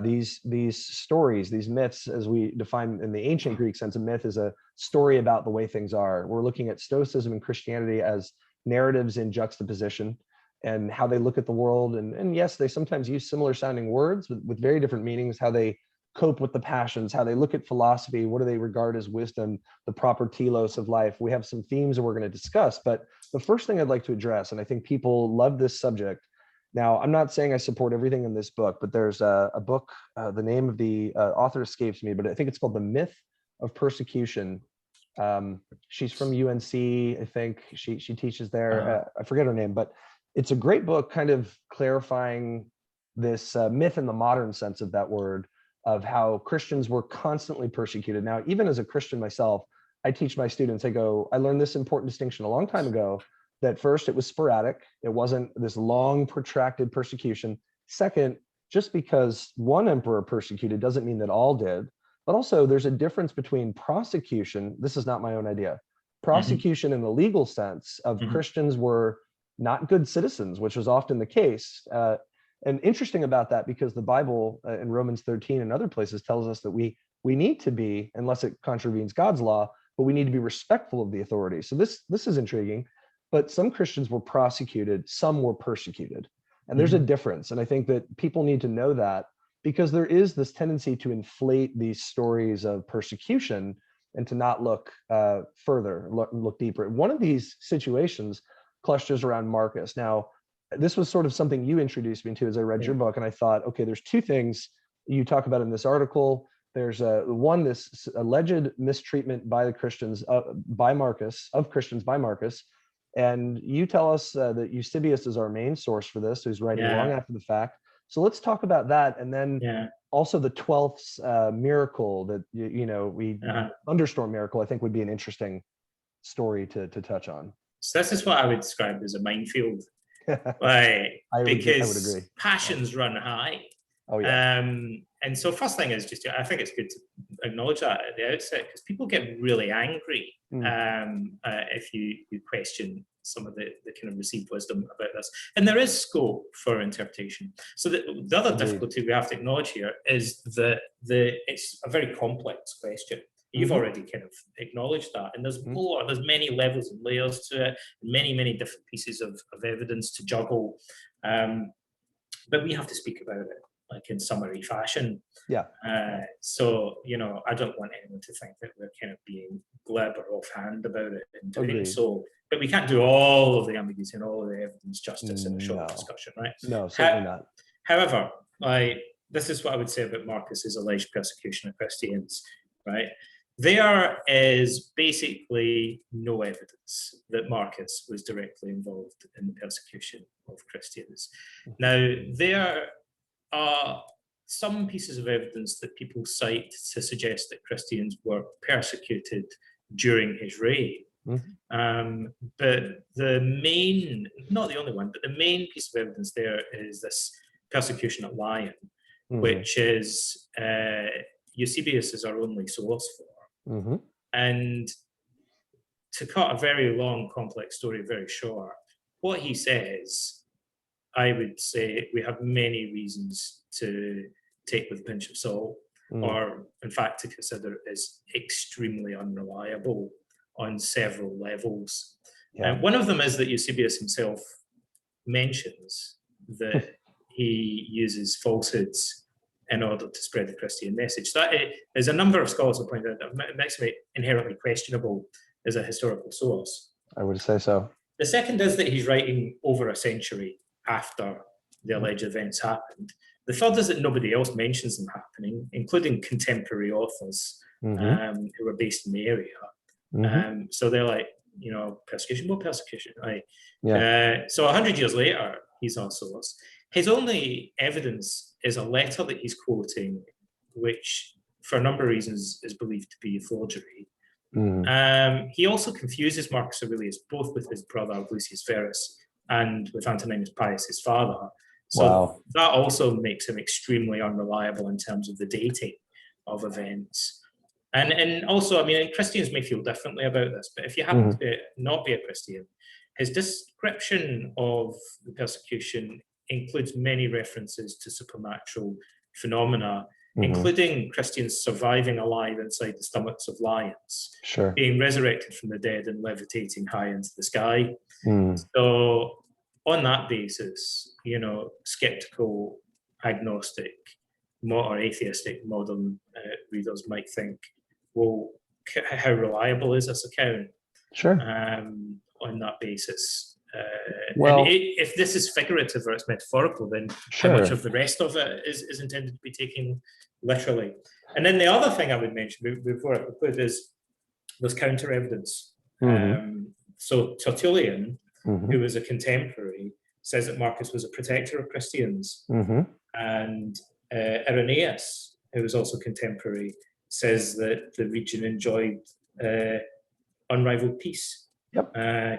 these stories, these myths, as we define in the ancient Greek sense. A myth is a story about the way things are. We're looking at Stoicism and Christianity as narratives in juxtaposition. and how they look at the world. And yes, they sometimes use similar sounding words with very different meanings, how they cope with the passions, how they look at philosophy, what do they regard as wisdom, the proper telos of life. We have some themes that we're going to discuss, but the first thing I'd like to address, and I think people love this subject. Now, I'm not saying I support everything in this book, but there's a book, the name of the author escapes me, but I think it's called The Myth of Persecution. She's from UNC, I think. She teaches there. I forget her name, but it's a great book kind of clarifying this myth in the modern sense of that word, of how Christians were constantly persecuted. Now, even as a Christian myself, I teach my students, I learned this important distinction a long time ago, that first, it was sporadic. It wasn't this long, protracted persecution. Second, just because one emperor persecuted doesn't mean that all did. But also, there's a difference between prosecution. This is not my own idea. Prosecution in the legal sense of Christians were not good citizens, which was often the case. And interesting about that, because the Bible in Romans 13 and other places tells us that we need to be, unless it contravenes God's law, but we need to be respectful of the authority. So this is intriguing. But some Christians were prosecuted, some were persecuted. And there's a difference. And I think that people need to know that, because there is this tendency to inflate these stories of persecution and to not look further, look deeper. One of these situations clusters around Marcus. Now, this was sort of something you introduced me to as I read your book, and I thought, okay, there's two things you talk about in this article. There's this alleged mistreatment by the Christians of Christians by Marcus, and you tell us that Eusebius is our main source for this, who's writing long after the fact. So let's talk about that, and then also the 12th miracle that thunderstorm miracle. I think would be an interesting story to touch on. So this is what I would describe as a minefield. Because I would agree. Passions run high. Oh yeah. And so first thing is I think it's good to acknowledge that at the outset, because people get really angry if you question some of the kind of received wisdom about this. And there is scope for interpretation. So the other difficulty we have to acknowledge here is that it's a very complex question. You've already kind of acknowledged that, and there's many levels and layers to it, many different pieces of evidence to juggle, but we have to speak about it like in summary fashion. So I don't want anyone to think that we're kind of being glib or offhand about it in doing so, but we can't do all of the ambiguity and all of the evidence justice in a short discussion, right? No, certainly not. However, this is what I would say about Marcus's alleged persecution of Christians, right? There is basically no evidence that Marcus was directly involved in the persecution of Christians. Now, there are some pieces of evidence that people cite to suggest that Christians were persecuted during his reign. But the main, not the only one, but the main piece of evidence there is this persecution at Lyon, which is Eusebius is our only source for. And to cut a very long, complex story very short, what he says, I would say we have many reasons to take with a pinch of salt, or in fact to consider it as extremely unreliable on several levels. And one of them is that Eusebius himself mentions that he uses falsehoods in order to spread the Christian message. So there's a number of scholars who point out that makes it inherently questionable as a historical source. I would say so. The second is that he's writing over a century after the alleged events happened. The third is that nobody else mentions them happening, including contemporary authors who were based in the area. So they're like, persecution, what persecution? Right? So 100 years later, he's our source. His only evidence is a letter that he's quoting, which, for a number of reasons, is believed to be a forgery. He also confuses Marcus Aurelius both with his brother Lucius Verus and with Antoninus Pius, his father. So that also makes him extremely unreliable in terms of the dating of events. And also, Christians may feel differently about this, but if you happen to not be a Christian, his description of the persecution includes many references to supernatural phenomena, including Christians surviving alive inside the stomachs of lions, being resurrected from the dead and levitating high into the sky. So on that basis, skeptical, agnostic, or atheistic modern readers might think, well, how reliable is this account? Sure. On that basis. Well, and if this is figurative or it's metaphorical, then sure. how much of the rest of it is intended to be taken literally? And then the other thing I would mention before I conclude is there's counter evidence. So Tertullian, who was a contemporary, says that Marcus was a protector of Christians. And Irenaeus, who was also contemporary, says that the region enjoyed unrivaled peace.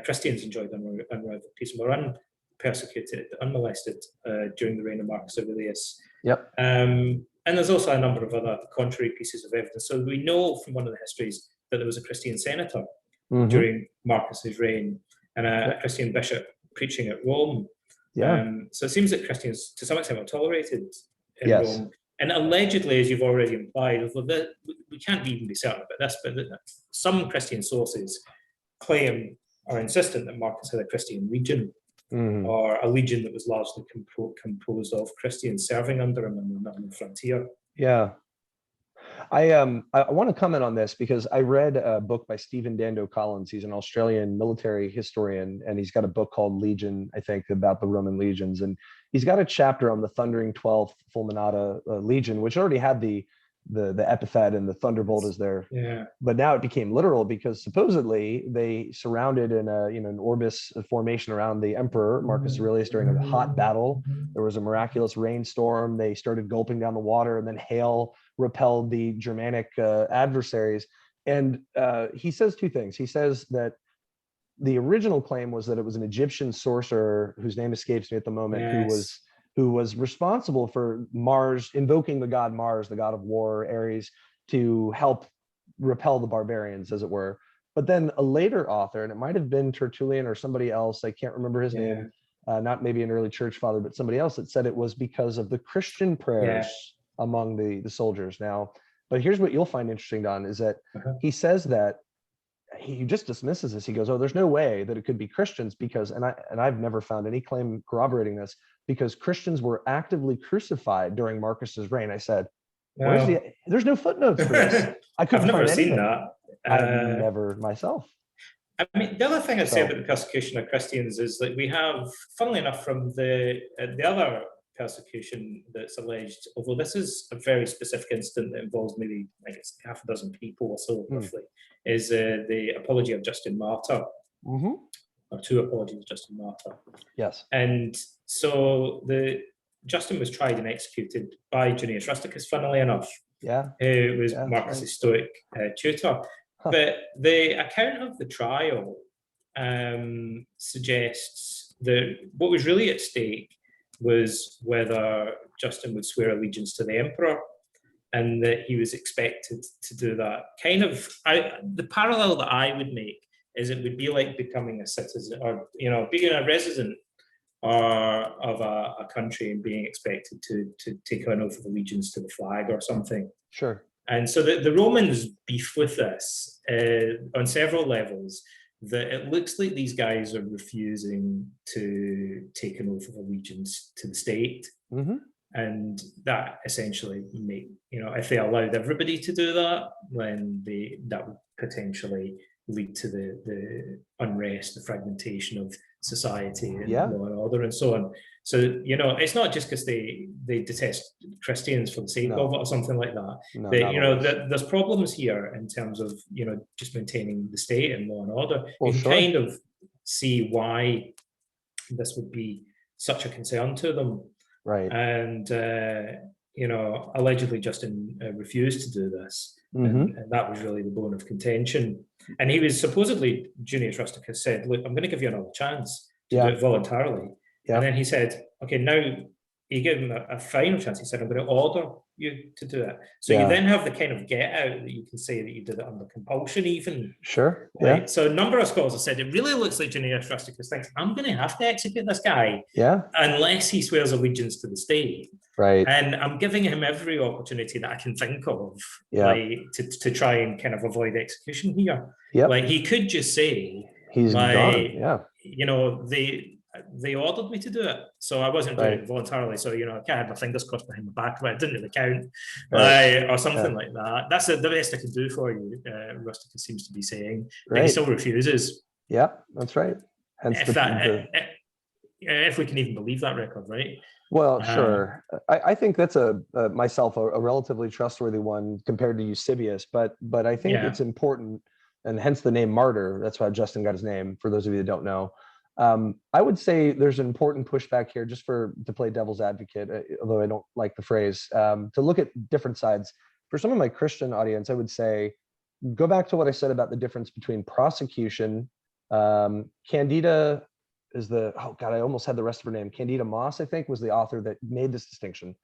Christians enjoyed unrivaled peace and were unpersecuted, unmolested during the reign of Marcus Aurelius. And there's also a number of other contrary pieces of evidence. So we know from one of the histories that there was a Christian senator during Marcus's reign and a Christian bishop preaching at Rome. So it seems that Christians, to some extent, were tolerated in Rome. And allegedly, as you've already implied, although we can't even be certain about this, but some Christian sources claim or insistent that Marcus had a Christian legion, or a legion that was largely composed of Christians serving under him on the frontier. I want to comment on this because I read a book by Stephen Dando Collins. He's an Australian military historian, and he's got a book called Legion, I think, about the Roman legions. And he's got a chapter on the Thundering 12th Fulminata Legion, which already had the epithet and the thunderbolt is there. But now it became literal because supposedly they surrounded in an orbis formation around the emperor Marcus Aurelius during a hot battle. There was a miraculous rainstorm. They started gulping down the water, and then hail repelled the Germanic adversaries. And he says two things. He says that the original claim was that it was an Egyptian sorcerer whose name escapes me at the moment, who was responsible for Mars, invoking the god Mars, the god of war, Ares, to help repel the barbarians, as it were. But then a later author, and it might have been Tertullian or somebody else, I can't remember his name, not maybe an early church father, but somebody else that said it was because of the Christian prayers among the soldiers. Now, but here's what you'll find interesting, Don, is that he says that he just dismisses this. He goes, oh, there's no way that it could be Christians because, and I've never found any claim corroborating this, because Christians were actively crucified during Marcus's reign. I said, there's no footnotes for this. I've never seen that. I've never myself. I mean, the other thing I'd say about the persecution of Christians is that we have, funnily enough, from the other persecution that's alleged, although this is a very specific incident that involves maybe, I guess, half a dozen people or so, roughly, is the apology of Justin Martyr, or two apologies of Justin Martyr. And so Justin was tried and executed by Junius Rusticus, funnily enough, who was Marcus's Stoic tutor. But the account of the trial suggests that what was really at stake was whether Justin would swear allegiance to the emperor, and that he was expected to do that. Kind of, the parallel that I would make is it would be like becoming a citizen, or being a resident of a country and being expected to take an oath of allegiance to the flag or something. And so the Romans beef with this on several levels, that it looks like these guys are refusing to take an oath of allegiance to the state. And that essentially if they allowed everybody to do that, then that would potentially lead to the unrest, the fragmentation of society and law and order and so on. So, it's not just because they detest Christians for the sake of it or something like that. There's problems here in terms of, just maintaining the state and law and order. You can kind of see why this would be such a concern to them. And, allegedly Justin refused to do this. And that was really the bone of contention. And he was supposedly, Junius Rusticus said, look, I'm going to give you another chance to do it voluntarily. And then he said, okay, now he gave him a final chance. He said, I'm going to order you to do it. So you then have the kind of get out that you can say that you did it under compulsion even. Right? So a number of scholars have said, it really looks like Junius Rusticus thinks, I'm going to have to execute this guy unless he swears allegiance to the state. And I'm giving him every opportunity that I can think of to try and kind of avoid execution here. Like he could just say, he's gone. they ordered me to do it, so I wasn't doing it voluntarily. So I kind of had my fingers crossed behind my back, but it didn't really count, or something like that. That's the best I can do for you, Rustica seems to be saying. But he still refuses. Yeah, that's right. Hence if we can even believe that record, right? Well, sure. I think that's myself a relatively trustworthy one compared to Eusebius, but I think it's important, and hence the name Martyr. That's why Justin got his name, for those of you that don't know. I would say there's an important pushback here, just to play devil's advocate, although I don't like the phrase, to look at different sides. For some of my Christian audience, I would say, go back to what I said about the difference between prosecution. Candida is I almost had the rest of her name. Candida Moss, I think, was the author that made this distinction.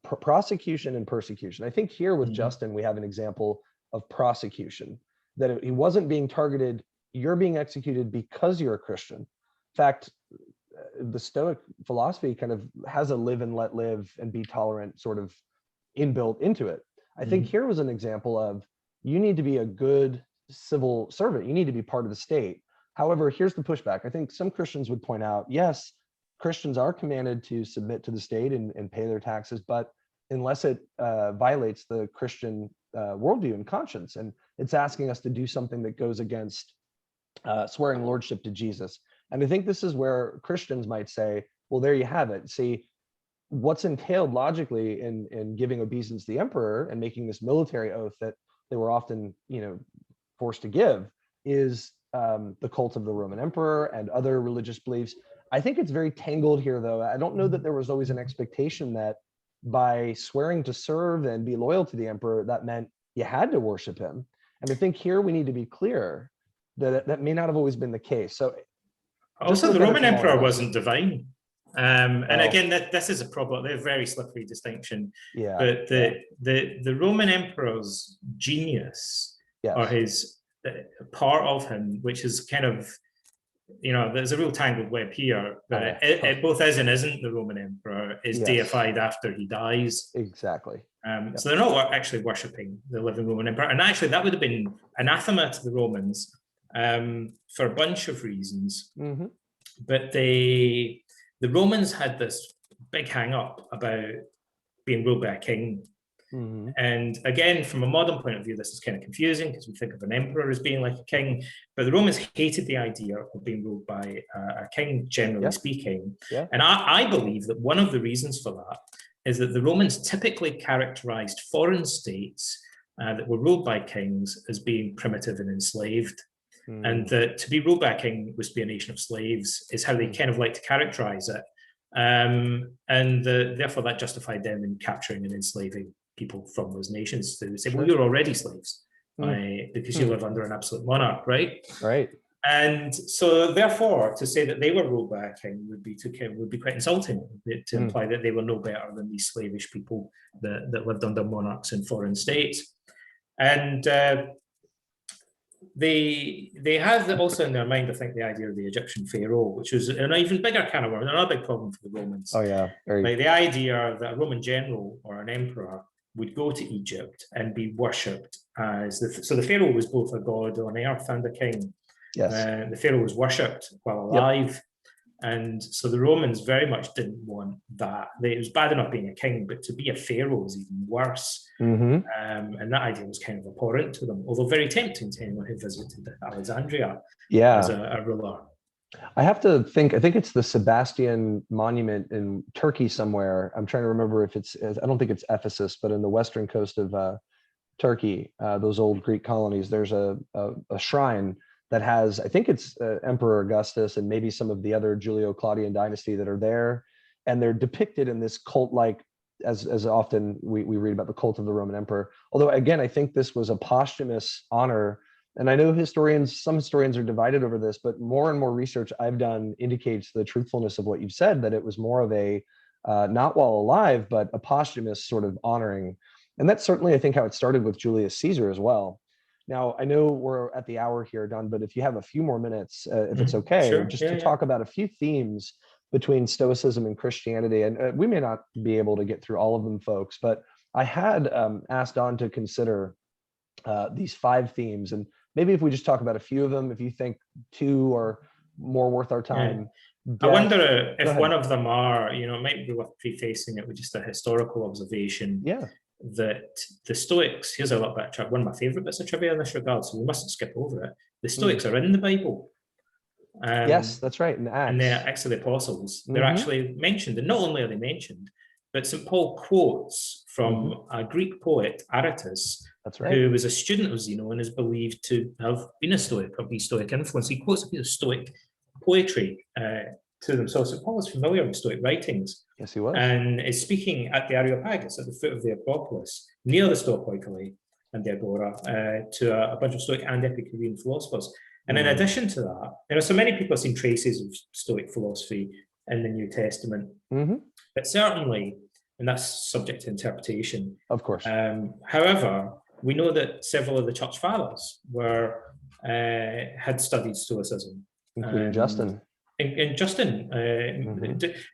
Prosecution and persecution. I think here with Justin, we have an example of prosecution, that he wasn't being targeted. You're being executed because you're a Christian. In fact, the Stoic philosophy kind of has a live and let live and be tolerant sort of inbuilt into it. I think here was an example of, you need to be a good civil servant. You need to be part of the state. However, here's the pushback. I think some Christians would point out, yes, Christians are commanded to submit to the state and pay their taxes, but unless it violates the Christian worldview and conscience, and it's asking us to do something that goes against swearing lordship to Jesus. And I think this is where Christians might say, well, there you have it. See, what's entailed logically in giving obeisance to the emperor and making this military oath that they were often, forced to give, is the cult of the Roman emperor and other religious beliefs. I think it's very tangled here, though. I don't know that there was always an expectation that by swearing to serve and be loyal to the emperor, that meant you had to worship him. And I think here we need to be clear that that may not have always been the case. So also, the Roman emperor wasn't divine. And again, this is a problem. They're a very slippery distinction. Yeah. But the Roman emperor's genius, or his part of him, which is kind of, there's a real tangled web here. But it both is and isn't. The Roman emperor is deified after he dies. Exactly. So they're not actually worshipping the living Roman emperor. And actually, that would have been anathema to the Romans for a bunch of reasons. But the Romans had this big hang up about being ruled by a king. And again, from a modern point of view, this is kind of confusing because we think of an emperor as being like a king, but the Romans hated the idea of being ruled by a king, generally speaking. And I believe that one of the reasons for that is that the Romans typically characterized foreign states that were ruled by kings as being primitive and enslaved. And that to be ruled by a king was to be a nation of slaves is how they kind of like to characterize it. And therefore that justified them in capturing and enslaving people from those nations. They would say, well, you're already slaves because you live under an absolute monarch, right? Right. And so therefore to say that they were ruled by a king would be quite insulting, to imply that they were no better than these slavish people that lived under monarchs in foreign states. And they have also in their mind, I think, the idea of the Egyptian Pharaoh, which was an even bigger can of worms, another big problem for the Romans. Oh yeah, like the idea that a Roman general or an emperor would go to Egypt and be worshipped as so the Pharaoh was both a god on earth and a king. The Pharaoh was worshipped while alive. And so the Romans very much didn't want that. It was bad enough being a king, but to be a pharaoh was even worse. And that idea was kind of abhorrent to them, although very tempting to anyone who visited Alexandria as a ruler. I have to think, I think it's the Sebastian Monument in Turkey somewhere. I'm trying to remember if I don't think it's Ephesus, but in the western coast of Turkey, those old Greek colonies, there's a shrine that has, I think it's Emperor Augustus and maybe some of the other Julio-Claudian dynasty that are there. And they're depicted in this cult-like, as often we read about the cult of the Roman emperor. Although again, I think this was a posthumous honor. And I know some historians are divided over this, but more and more research I've done indicates the truthfulness of what you've said, that it was more of a, not while alive, but a posthumous sort of honoring. And that's certainly, I think, how it started with Julius Caesar as well. Now, I know we're at the hour here, Don, but if you have a few more minutes, if it's okay, to talk about a few themes between Stoicism and Christianity. And we may not be able to get through all of them, folks, but I had asked Don to consider these 5 themes. And maybe if we just talk about a few of them, if you think 2 or more worth our time. I wonder Go if ahead. one of them are, it might be worth prefacing it with just a historical observation. Yeah. That the Stoics, here's a little bit of trivia, one of my favorite bits of trivia in this regard, so we mustn't skip over it. The Stoics are in the Bible. Yes, that's right. In Acts. And they're Acts of the Apostles. They're actually mentioned, and not only are they mentioned, but St. Paul quotes from a Greek poet, Aratus, that's right, who was a student of Zeno and is believed to have been a Stoic, or be Stoic influence. He quotes a bit of Stoic poetry to them. So St. Paul was familiar with Stoic writings. Yes, he was. And is speaking at the Areopagus, at the foot of the Acropolis, near the Stoicoikoi and the Agora, to a bunch of Stoic and Epicurean philosophers. And in addition to that, so many people have seen traces of Stoic philosophy in the New Testament, but certainly, and that's subject to interpretation. Of course. However, we know that several of the church fathers had studied Stoicism. Including Justin. And Justin,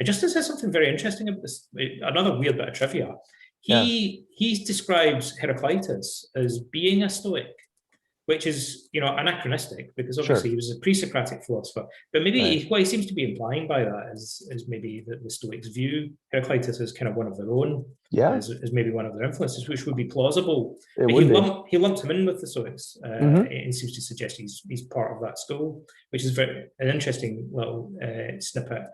Justin says something very interesting about this. Another weird bit of trivia. He describes Heraclitus as being a Stoic, which is, anachronistic, because obviously he was a pre-Socratic philosopher. But maybe what he seems to be implying by that is maybe that the Stoics view Heraclitus as kind of one of their own, as maybe one of their influences, which would be plausible. He lumped him in with the Stoics, and seems to suggest he's part of that school, which is an interesting little snippet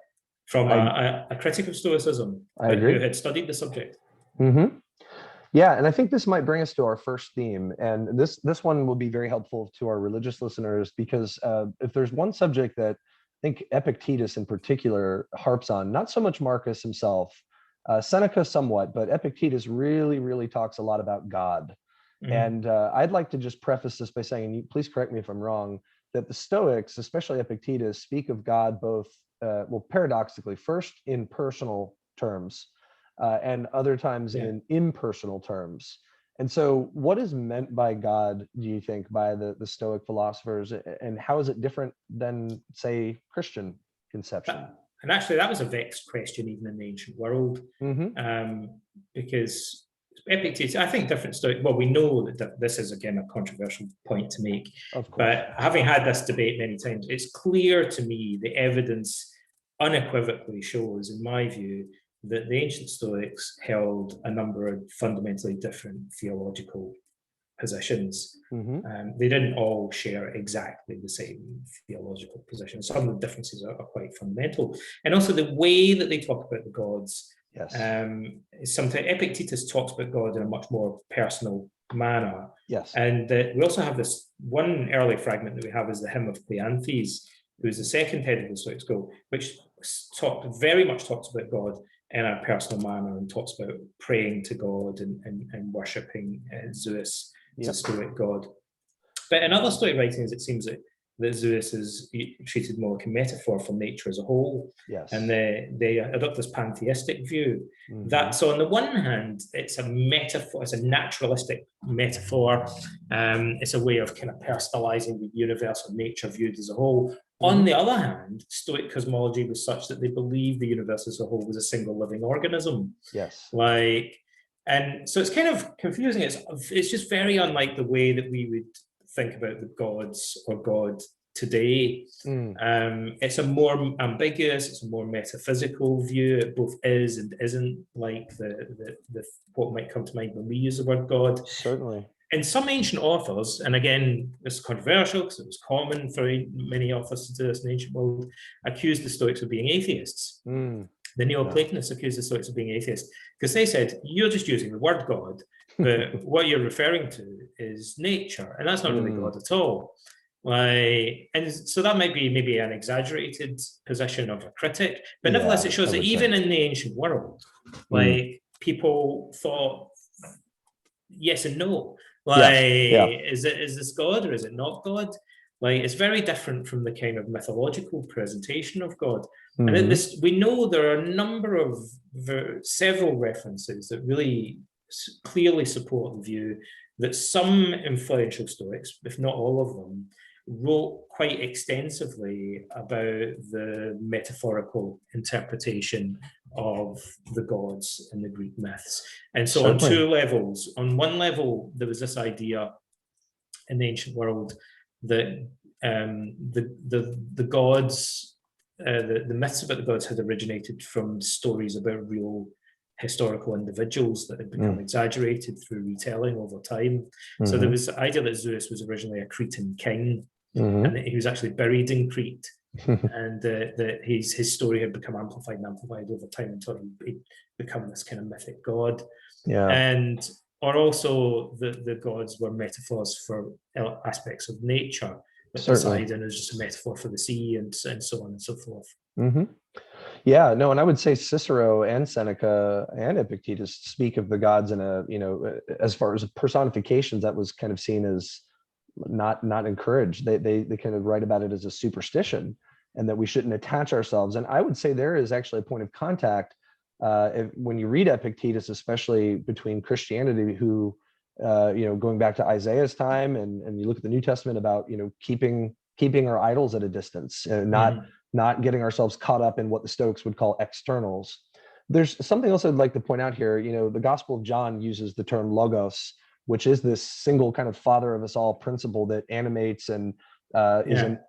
from a critic of Stoicism who had studied the subject. Yeah, and I think this might bring us to our first theme, and this one will be very helpful to our religious listeners, because if there's one subject that I think Epictetus in particular harps on, not so much Marcus himself, Seneca somewhat, but Epictetus really, really talks a lot about God. And I'd like to just preface this by saying, and you, please correct me if I'm wrong, that the Stoics, especially Epictetus, speak of God both, paradoxically, first in personal terms, and other times in impersonal terms. And so what is meant by God, do you think, by the Stoic philosophers, and how is it different than, say, Christian conception? And actually, that was a vexed question even in the ancient world, because Epictetus, I think different Stoic, well, we know that this is, again, a controversial point to make, of course. But having had this debate many times, it's clear to me the evidence unequivocally shows, in my view, that the ancient Stoics held a number of fundamentally different theological positions. They didn't all share exactly the same theological positions. Some of the differences are quite fundamental. And also the way that they talk about the gods. Sometimes Epictetus talks about God in a much more personal manner. And we also have this one early fragment that we have is the hymn of Cleanthes, who is the second head of the Stoic school, which very much talks about God in a personal manner and talks about praying to God and worshipping Zeus as a Stoic god. But in other Stoic writings, it seems that Zeus is treated more like a metaphor for nature as a whole. And they adopt this pantheistic view. That, so on the one hand, it's a metaphor, it's a naturalistic metaphor. It's a way of kind of personalizing the universe of nature viewed as a whole. On the other hand, Stoic cosmology was such that they believed the universe as a whole was a single living organism. And so it's kind of confusing. It's just very unlike the way that we would think about the gods or God today. It's a more ambiguous, it's a more metaphysical view. It both is and isn't, like the what might come to mind when we use the word God. Certainly. And some ancient authors, and again, this is controversial because it was common for many authors to do this in the ancient world, accused the Stoics of being atheists. The Neoplatonists accused the Stoics of being atheists because they said, you're just using the word God, but what you're referring to is nature, and that's not really God at all. And so that might be maybe an exaggerated position of a critic, but nevertheless, it shows that even in the ancient world, people thought yes and no. Is this God or is it not God? It's very different from the kind of mythological presentation of God. And we know there are a number of several references that really clearly support the view that some influential Stoics, if not all of them, wrote quite extensively about the metaphorical interpretation of the gods in the Greek myths. And so on two levels. On one level, there was this idea in the ancient world that the gods, the myths about the gods had originated from stories about real historical individuals that had become exaggerated through retelling over time. So there was the idea that Zeus was originally a Cretan king, and that he was actually buried in Crete, and that his story had become amplified and amplified over time until he'd become this kind of mythic god. And or also the gods were metaphors for aspects of nature. Like Poseidon is just a metaphor for the sea, and so on and so forth. Yeah, no, and I would say Cicero and Seneca and Epictetus speak of the gods in a, as far as personifications, that was kind of seen as not encouraged. They kind of write about it as a superstition, and that we shouldn't attach ourselves. And I would say there is actually a point of contact when you read Epictetus, especially between Christianity, who going back to Isaiah's time, and you look at the New Testament about keeping our idols at a distance, not getting ourselves caught up in what the Stoics would call externals. There's something else I'd like to point out here. The Gospel of John uses the term logos, which is this single kind of father of us all principle that animates and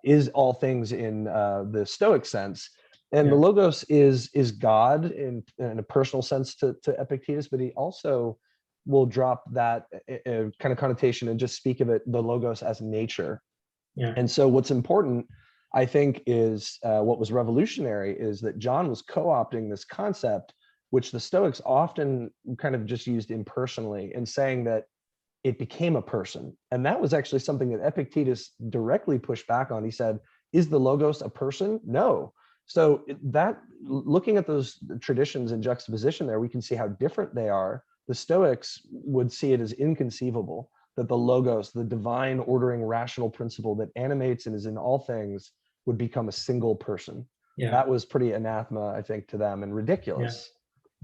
is all things in the Stoic sense. And the logos is God in a personal sense to Epictetus, but he also will drop that kind of connotation and just speak of it, the logos, as nature. And so what's important, I think, is what was revolutionary is that John was co-opting this concept, which the Stoics often kind of just used impersonally, and saying that it became a person. And that was actually something that Epictetus directly pushed back on. He said, is the logos a person? No. So that, looking at those traditions in juxtaposition there, we can see how different they are. The Stoics would see it as inconceivable that the logos, the divine ordering rational principle that animates and is in all things, would become a single person. That was pretty anathema, I think, to them, and ridiculous,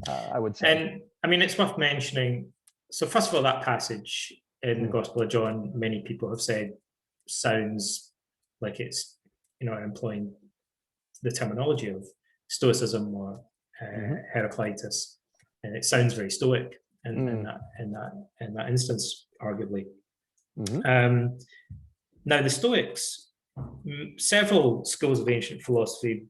I would say. And I mean, it's worth mentioning, so first of all, that passage in the Gospel of John, many people have said, sounds like it's employing the terminology of Stoicism or Heraclitus, and it sounds very Stoic in that instance, arguably. Now, the Stoics, several schools of ancient philosophy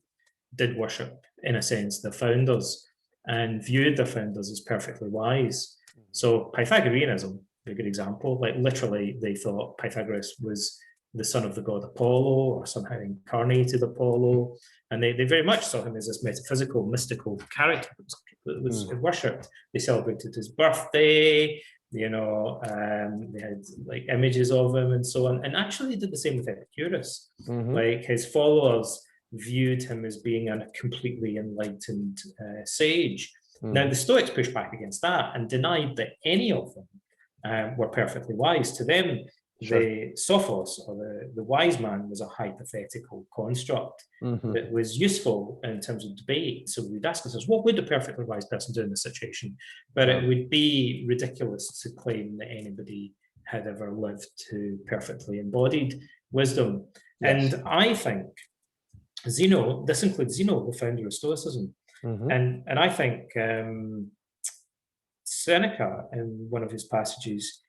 did worship, in a sense, the founders, and viewed their founders as perfectly wise. So Pythagoreanism, a good example, like literally they thought Pythagoras was the son of the god Apollo, or somehow incarnated Apollo, and they very much saw him as this metaphysical, mystical character that was worshipped. They celebrated his birthday, they had like images of him and so on, and actually did the same with Epicurus. Like his followers viewed him as being a completely enlightened sage. Now the Stoics pushed back against that and denied that any of them were perfectly wise. To them, the sophos, or the wise man, was a hypothetical construct that was useful in terms of debate. So we'd ask ourselves, what would a perfectly wise person do in this situation? But it would be ridiculous to claim that anybody had ever lived to perfectly embodied wisdom. And I think Zeno, this includes Zeno, the founder of Stoicism, and I think Seneca, in one of his passages,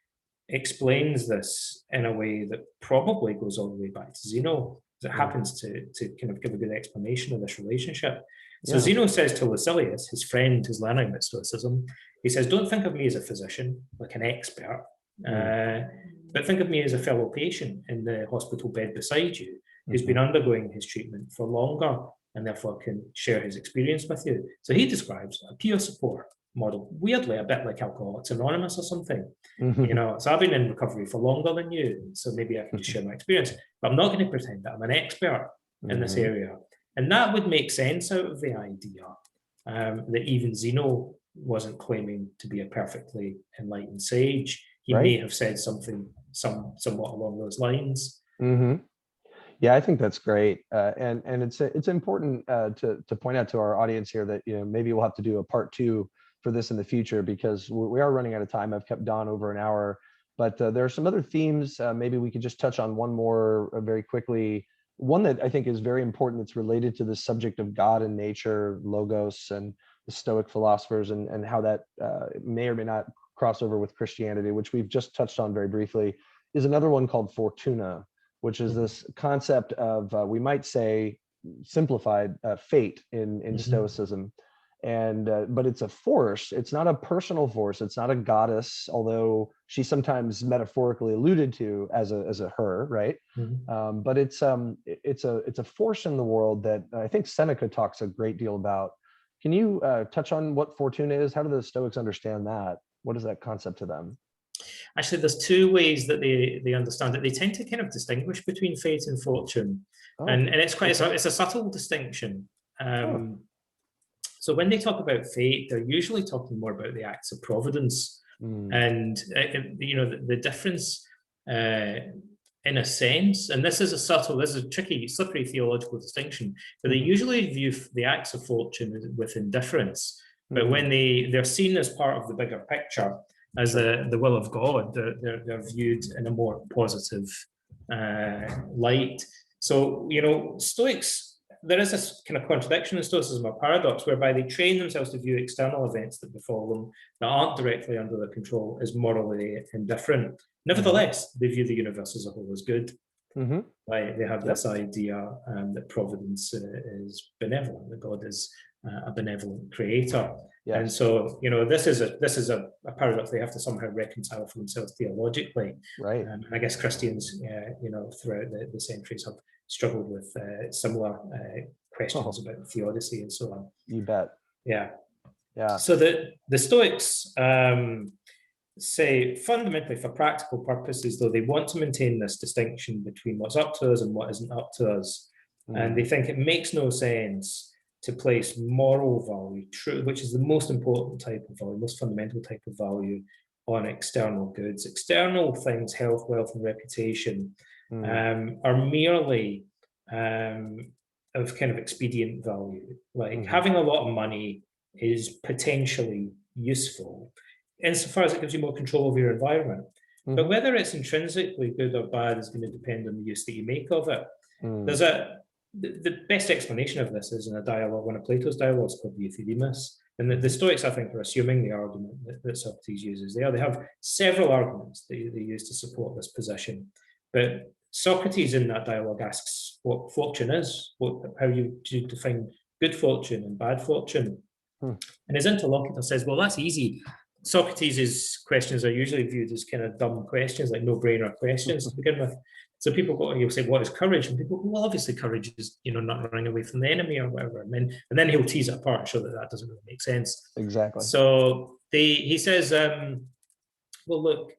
explains this in a way that probably goes all the way back to Zeno. It happens to kind of give a good explanation of this relationship. So Zeno says to Lucilius, his friend who's learning about Stoicism, he says, don't think of me as a physician, like an expert, but think of me as a fellow patient in the hospital bed beside you, who's been undergoing his treatment for longer and therefore can share his experience with you. So he describes a peer support model, weirdly a bit like Alcoholics Anonymous or something. So I've been in recovery for longer than you, so maybe I can just share my experience, but I'm not going to pretend that I'm an expert in this area. And that would make sense out of the idea that even Zeno wasn't claiming to be a perfectly enlightened sage. He may have said something somewhat along those lines. Yeah, I think that's great, and it's important to point out to our audience here that maybe we'll have to do a part 2 for this in the future, because we are running out of time. I've kept Don over an hour, but there are some other themes. Maybe we could just touch on one more very quickly. One that I think is very important, that's related to the subject of God and nature, logos, and the Stoic philosophers, and how that may or may not cross over with Christianity, which we've just touched on very briefly, is another one called Fortuna. which is this concept of, we might say, simplified fate in Stoicism. And but it's a force. It's not a personal force. It's not a goddess, although she's sometimes metaphorically alluded to as a her, right? But it's a force in the world that I think Seneca talks a great deal about. Can you touch on what fortune is? How do the Stoics understand that? What is that concept to them? Actually, there's two ways that they understand it. They tend to kind of distinguish between fate and fortune, and it's quite it's a subtle distinction. So when they talk about fate, they're usually talking more about the acts of providence, and the difference, in a sense. And this is a tricky, slippery theological distinction. But they usually view the acts of fortune with indifference. But when they're seen as part of the bigger picture, as the will of God, they're viewed in a more positive light. So Stoics. There is this kind of contradiction in Stoicism, or paradox, whereby they train themselves to view external events that befall them that aren't directly under their control as morally indifferent. Nevertheless, they view the universe as a whole as good. They have this idea that providence is benevolent, that God is a benevolent creator. And so, this is a paradox they have to somehow reconcile for themselves theologically. Right. And I guess Christians, throughout the centuries have struggled with similar questions about theodicy and so on. You bet. Yeah. Yeah. So the Stoics say fundamentally, for practical purposes, though, they want to maintain this distinction between what's up to us and what isn't up to us. And they think it makes no sense to place moral value, which is the most important type of value, most fundamental type of value, on external goods. External things, health, wealth, and reputation, are merely of kind of expedient value. Like having a lot of money is potentially useful insofar as it gives you more control over your environment. But whether it's intrinsically good or bad is going to depend on the use that you make of it. There's the best explanation of this is in a dialogue, one of Plato's dialogues called the Euthydemus. And the Stoics, I think, are assuming the argument that Socrates uses there. They have several arguments that they use to support this position. But Socrates in that dialogue asks what fortune is, how you define good fortune and bad fortune. And his interlocutor says, well, that's easy. Socrates' questions are usually viewed as kind of dumb questions, like no-brainer questions to begin with. So people you'll say, what is courage? And people go, well, obviously courage is, not running away from the enemy or whatever. And then he'll tease it apart and show that doesn't really make sense. Exactly. So he says, well, look,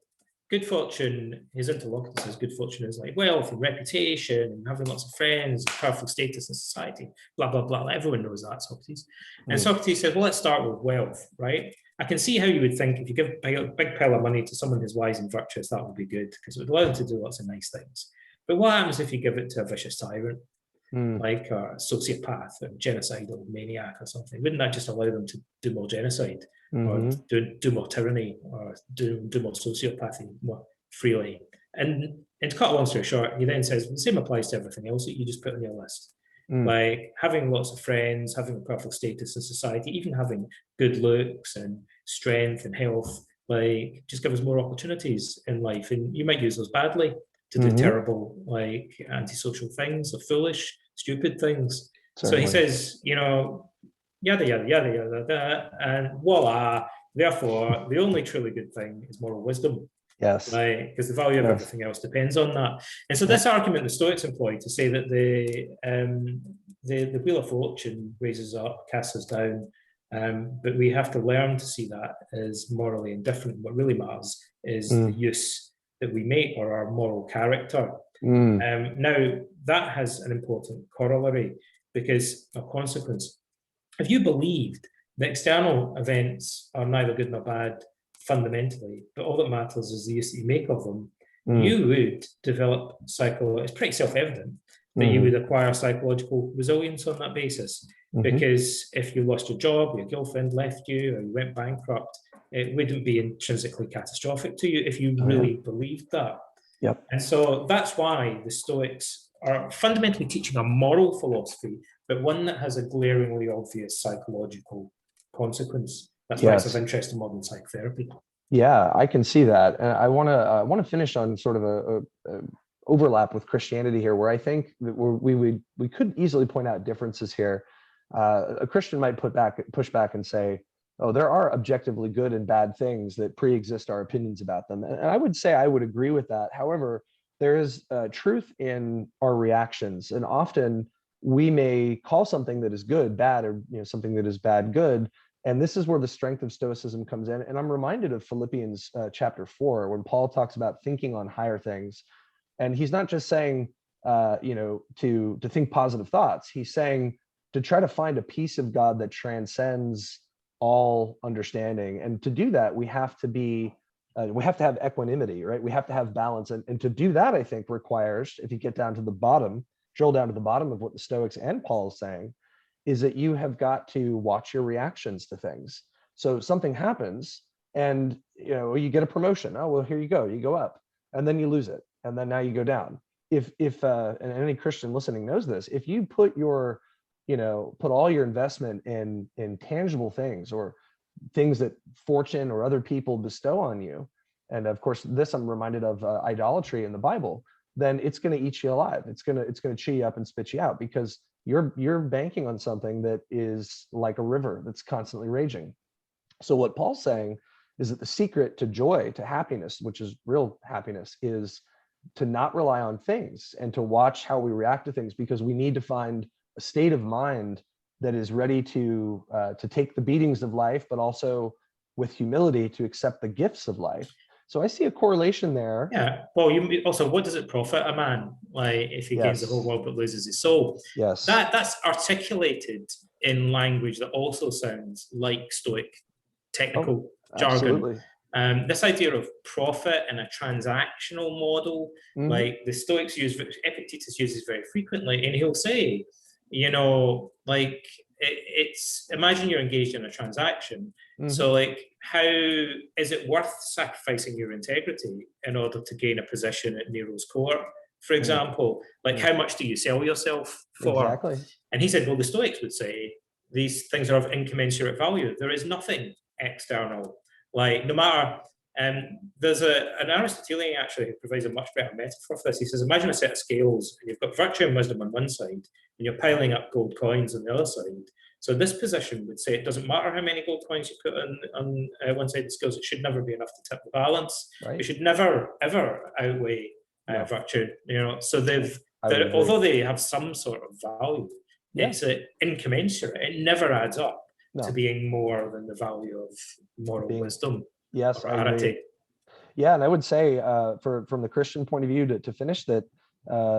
good fortune, his interlocutor says good fortune is like wealth and reputation and having lots of friends, powerful status in society, blah, blah, blah. Everyone knows that, Socrates. And Socrates said, well, let's start with wealth, right? I can see how you would think if you give a big pile of money to someone who's wise and virtuous, that would be good because it would allow them to do lots of nice things. But what happens if you give it to a vicious tyrant, like a sociopath or genocidal maniac or something? Wouldn't that just allow them to do more genocide or do more tyranny or do more sociopathy more freely? And to cut a long story short, he then says the same applies to everything else that you just put on your list. Like having lots of friends, having a perfect status in society, even having good looks and strength and health, like just give us more opportunities in life. And you might use those badly to do terrible, like antisocial things or foolish, stupid things. Certainly. So he says, yada, yada, yada, yada, yada, and voila, therefore, the only truly good thing is moral wisdom. Yes. Right, because the value of everything else depends on that. And so this argument the Stoics employ to say that the wheel of fortune raises up, casts us down, but we have to learn to see that as morally indifferent. What really matters is the use that we make or our moral character. Now, that has an important corollary because of consequence. If you believed that external events are neither good nor bad, fundamentally, but all that matters is the use that you make of them, you would develop it's pretty self-evident that you would acquire psychological resilience on that basis. Because if you lost your job, your girlfriend left you, or you went bankrupt, it wouldn't be intrinsically catastrophic to you if you really believed that. And so that's why the Stoics are fundamentally teaching a moral philosophy, but one that has a glaringly obvious psychological consequence. That's why it's of interest in modern psychotherapy. Yeah, I can see that. And I want to finish on sort of overlap with Christianity here, where I think that we could easily point out differences here. A Christian might push back and say, oh, there are objectively good and bad things that pre-exist our opinions about them. And I would say I would agree with that. However, there is truth in our reactions. And often we may call something that is good bad, or something that is bad good. And this is where the strength of Stoicism comes in. And I'm reminded of Philippians chapter 4, when Paul talks about thinking on higher things. And he's not just saying, to think positive thoughts. He's saying to try to find a peace of God that transcends all understanding. And to do that, we have to have equanimity, right? We have to have balance. And to do that, I think, requires, if you get down to the bottom, drill down to the bottom of what the Stoics and Paul is saying, is that you have got to watch your reactions to things. So something happens and you get a promotion. Oh, well, here you go up, and then you lose it. And then now you go down. If and any Christian listening knows this, if you put all your investment in tangible things, or things that fortune or other people bestow on you, and of course this I'm reminded of idolatry in the Bible, then it's going to eat you alive. It's going to chew you up and spit you out, because you're banking on something that is like a river that's constantly raging. So what Paul's saying is that the secret to joy, to happiness, which is real happiness, is to not rely on things and to watch how we react to things, because we need to find a state of mind that is ready to take the beatings of life, but also with humility to accept the gifts of life. So I see a correlation there. Yeah. Well, you also, what does it profit a man, like, if he gains the whole world but loses his soul? Yes. That's articulated in language that also sounds like Stoic technical jargon. This idea of profit and a transactional model, like the Stoics use, Epictetus uses very frequently, and he'll say, like, it's imagine you're engaged in a transaction. So, like, how is it worth sacrificing your integrity in order to gain a position at Nero's court, for example? Like, how much do you sell yourself for? Exactly. And he said, well, the Stoics would say these things are of incommensurate value. There is nothing external. Like, no matter, there's an Aristotelian actually who provides a much better metaphor for this. He says, imagine a set of scales, and you've got virtue and wisdom on one side, and you're piling up gold coins on the other side. So this position would say it doesn't matter how many gold coins you put on one side of the scales, it should never be enough to tip the balance. Right. It should never, ever outweigh virtue. So although they have some sort of value, it's incommensurate. It never adds up to being more than the value of moral wisdom. Yes, I agree. Yeah, and I would say, from the Christian point of view, to finish that,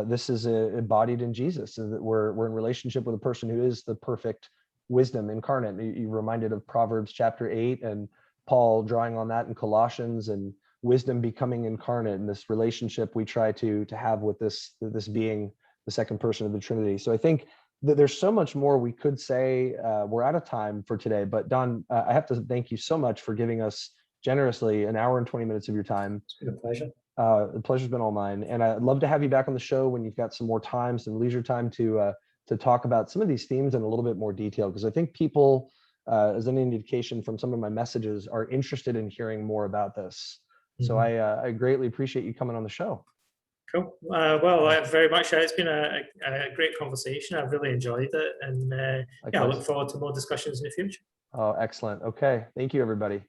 this is embodied in Jesus, so that we're in relationship with a person who is the perfect wisdom incarnate. You reminded of Proverbs chapter 8, and Paul drawing on that in Colossians, and wisdom becoming incarnate, and this relationship we try to have with this being the second person of the Trinity. So I think that there's so much more we could say. We're out of time for today, but Don, I have to thank you so much for giving us generously an hour and 20 minutes of your time. It's been a pleasure. The pleasure's been all mine, and I'd love to have you back on the show when you've got some more time, some leisure time to talk about some of these themes in a little bit more detail, because I think people, as an indication from some of my messages, are interested in hearing more about this. So I greatly appreciate you coming on the show. Cool. Well, very much. It's been a great conversation. I've really enjoyed it, and I look forward to more discussions in the future. Oh, excellent. Okay. Thank you, everybody.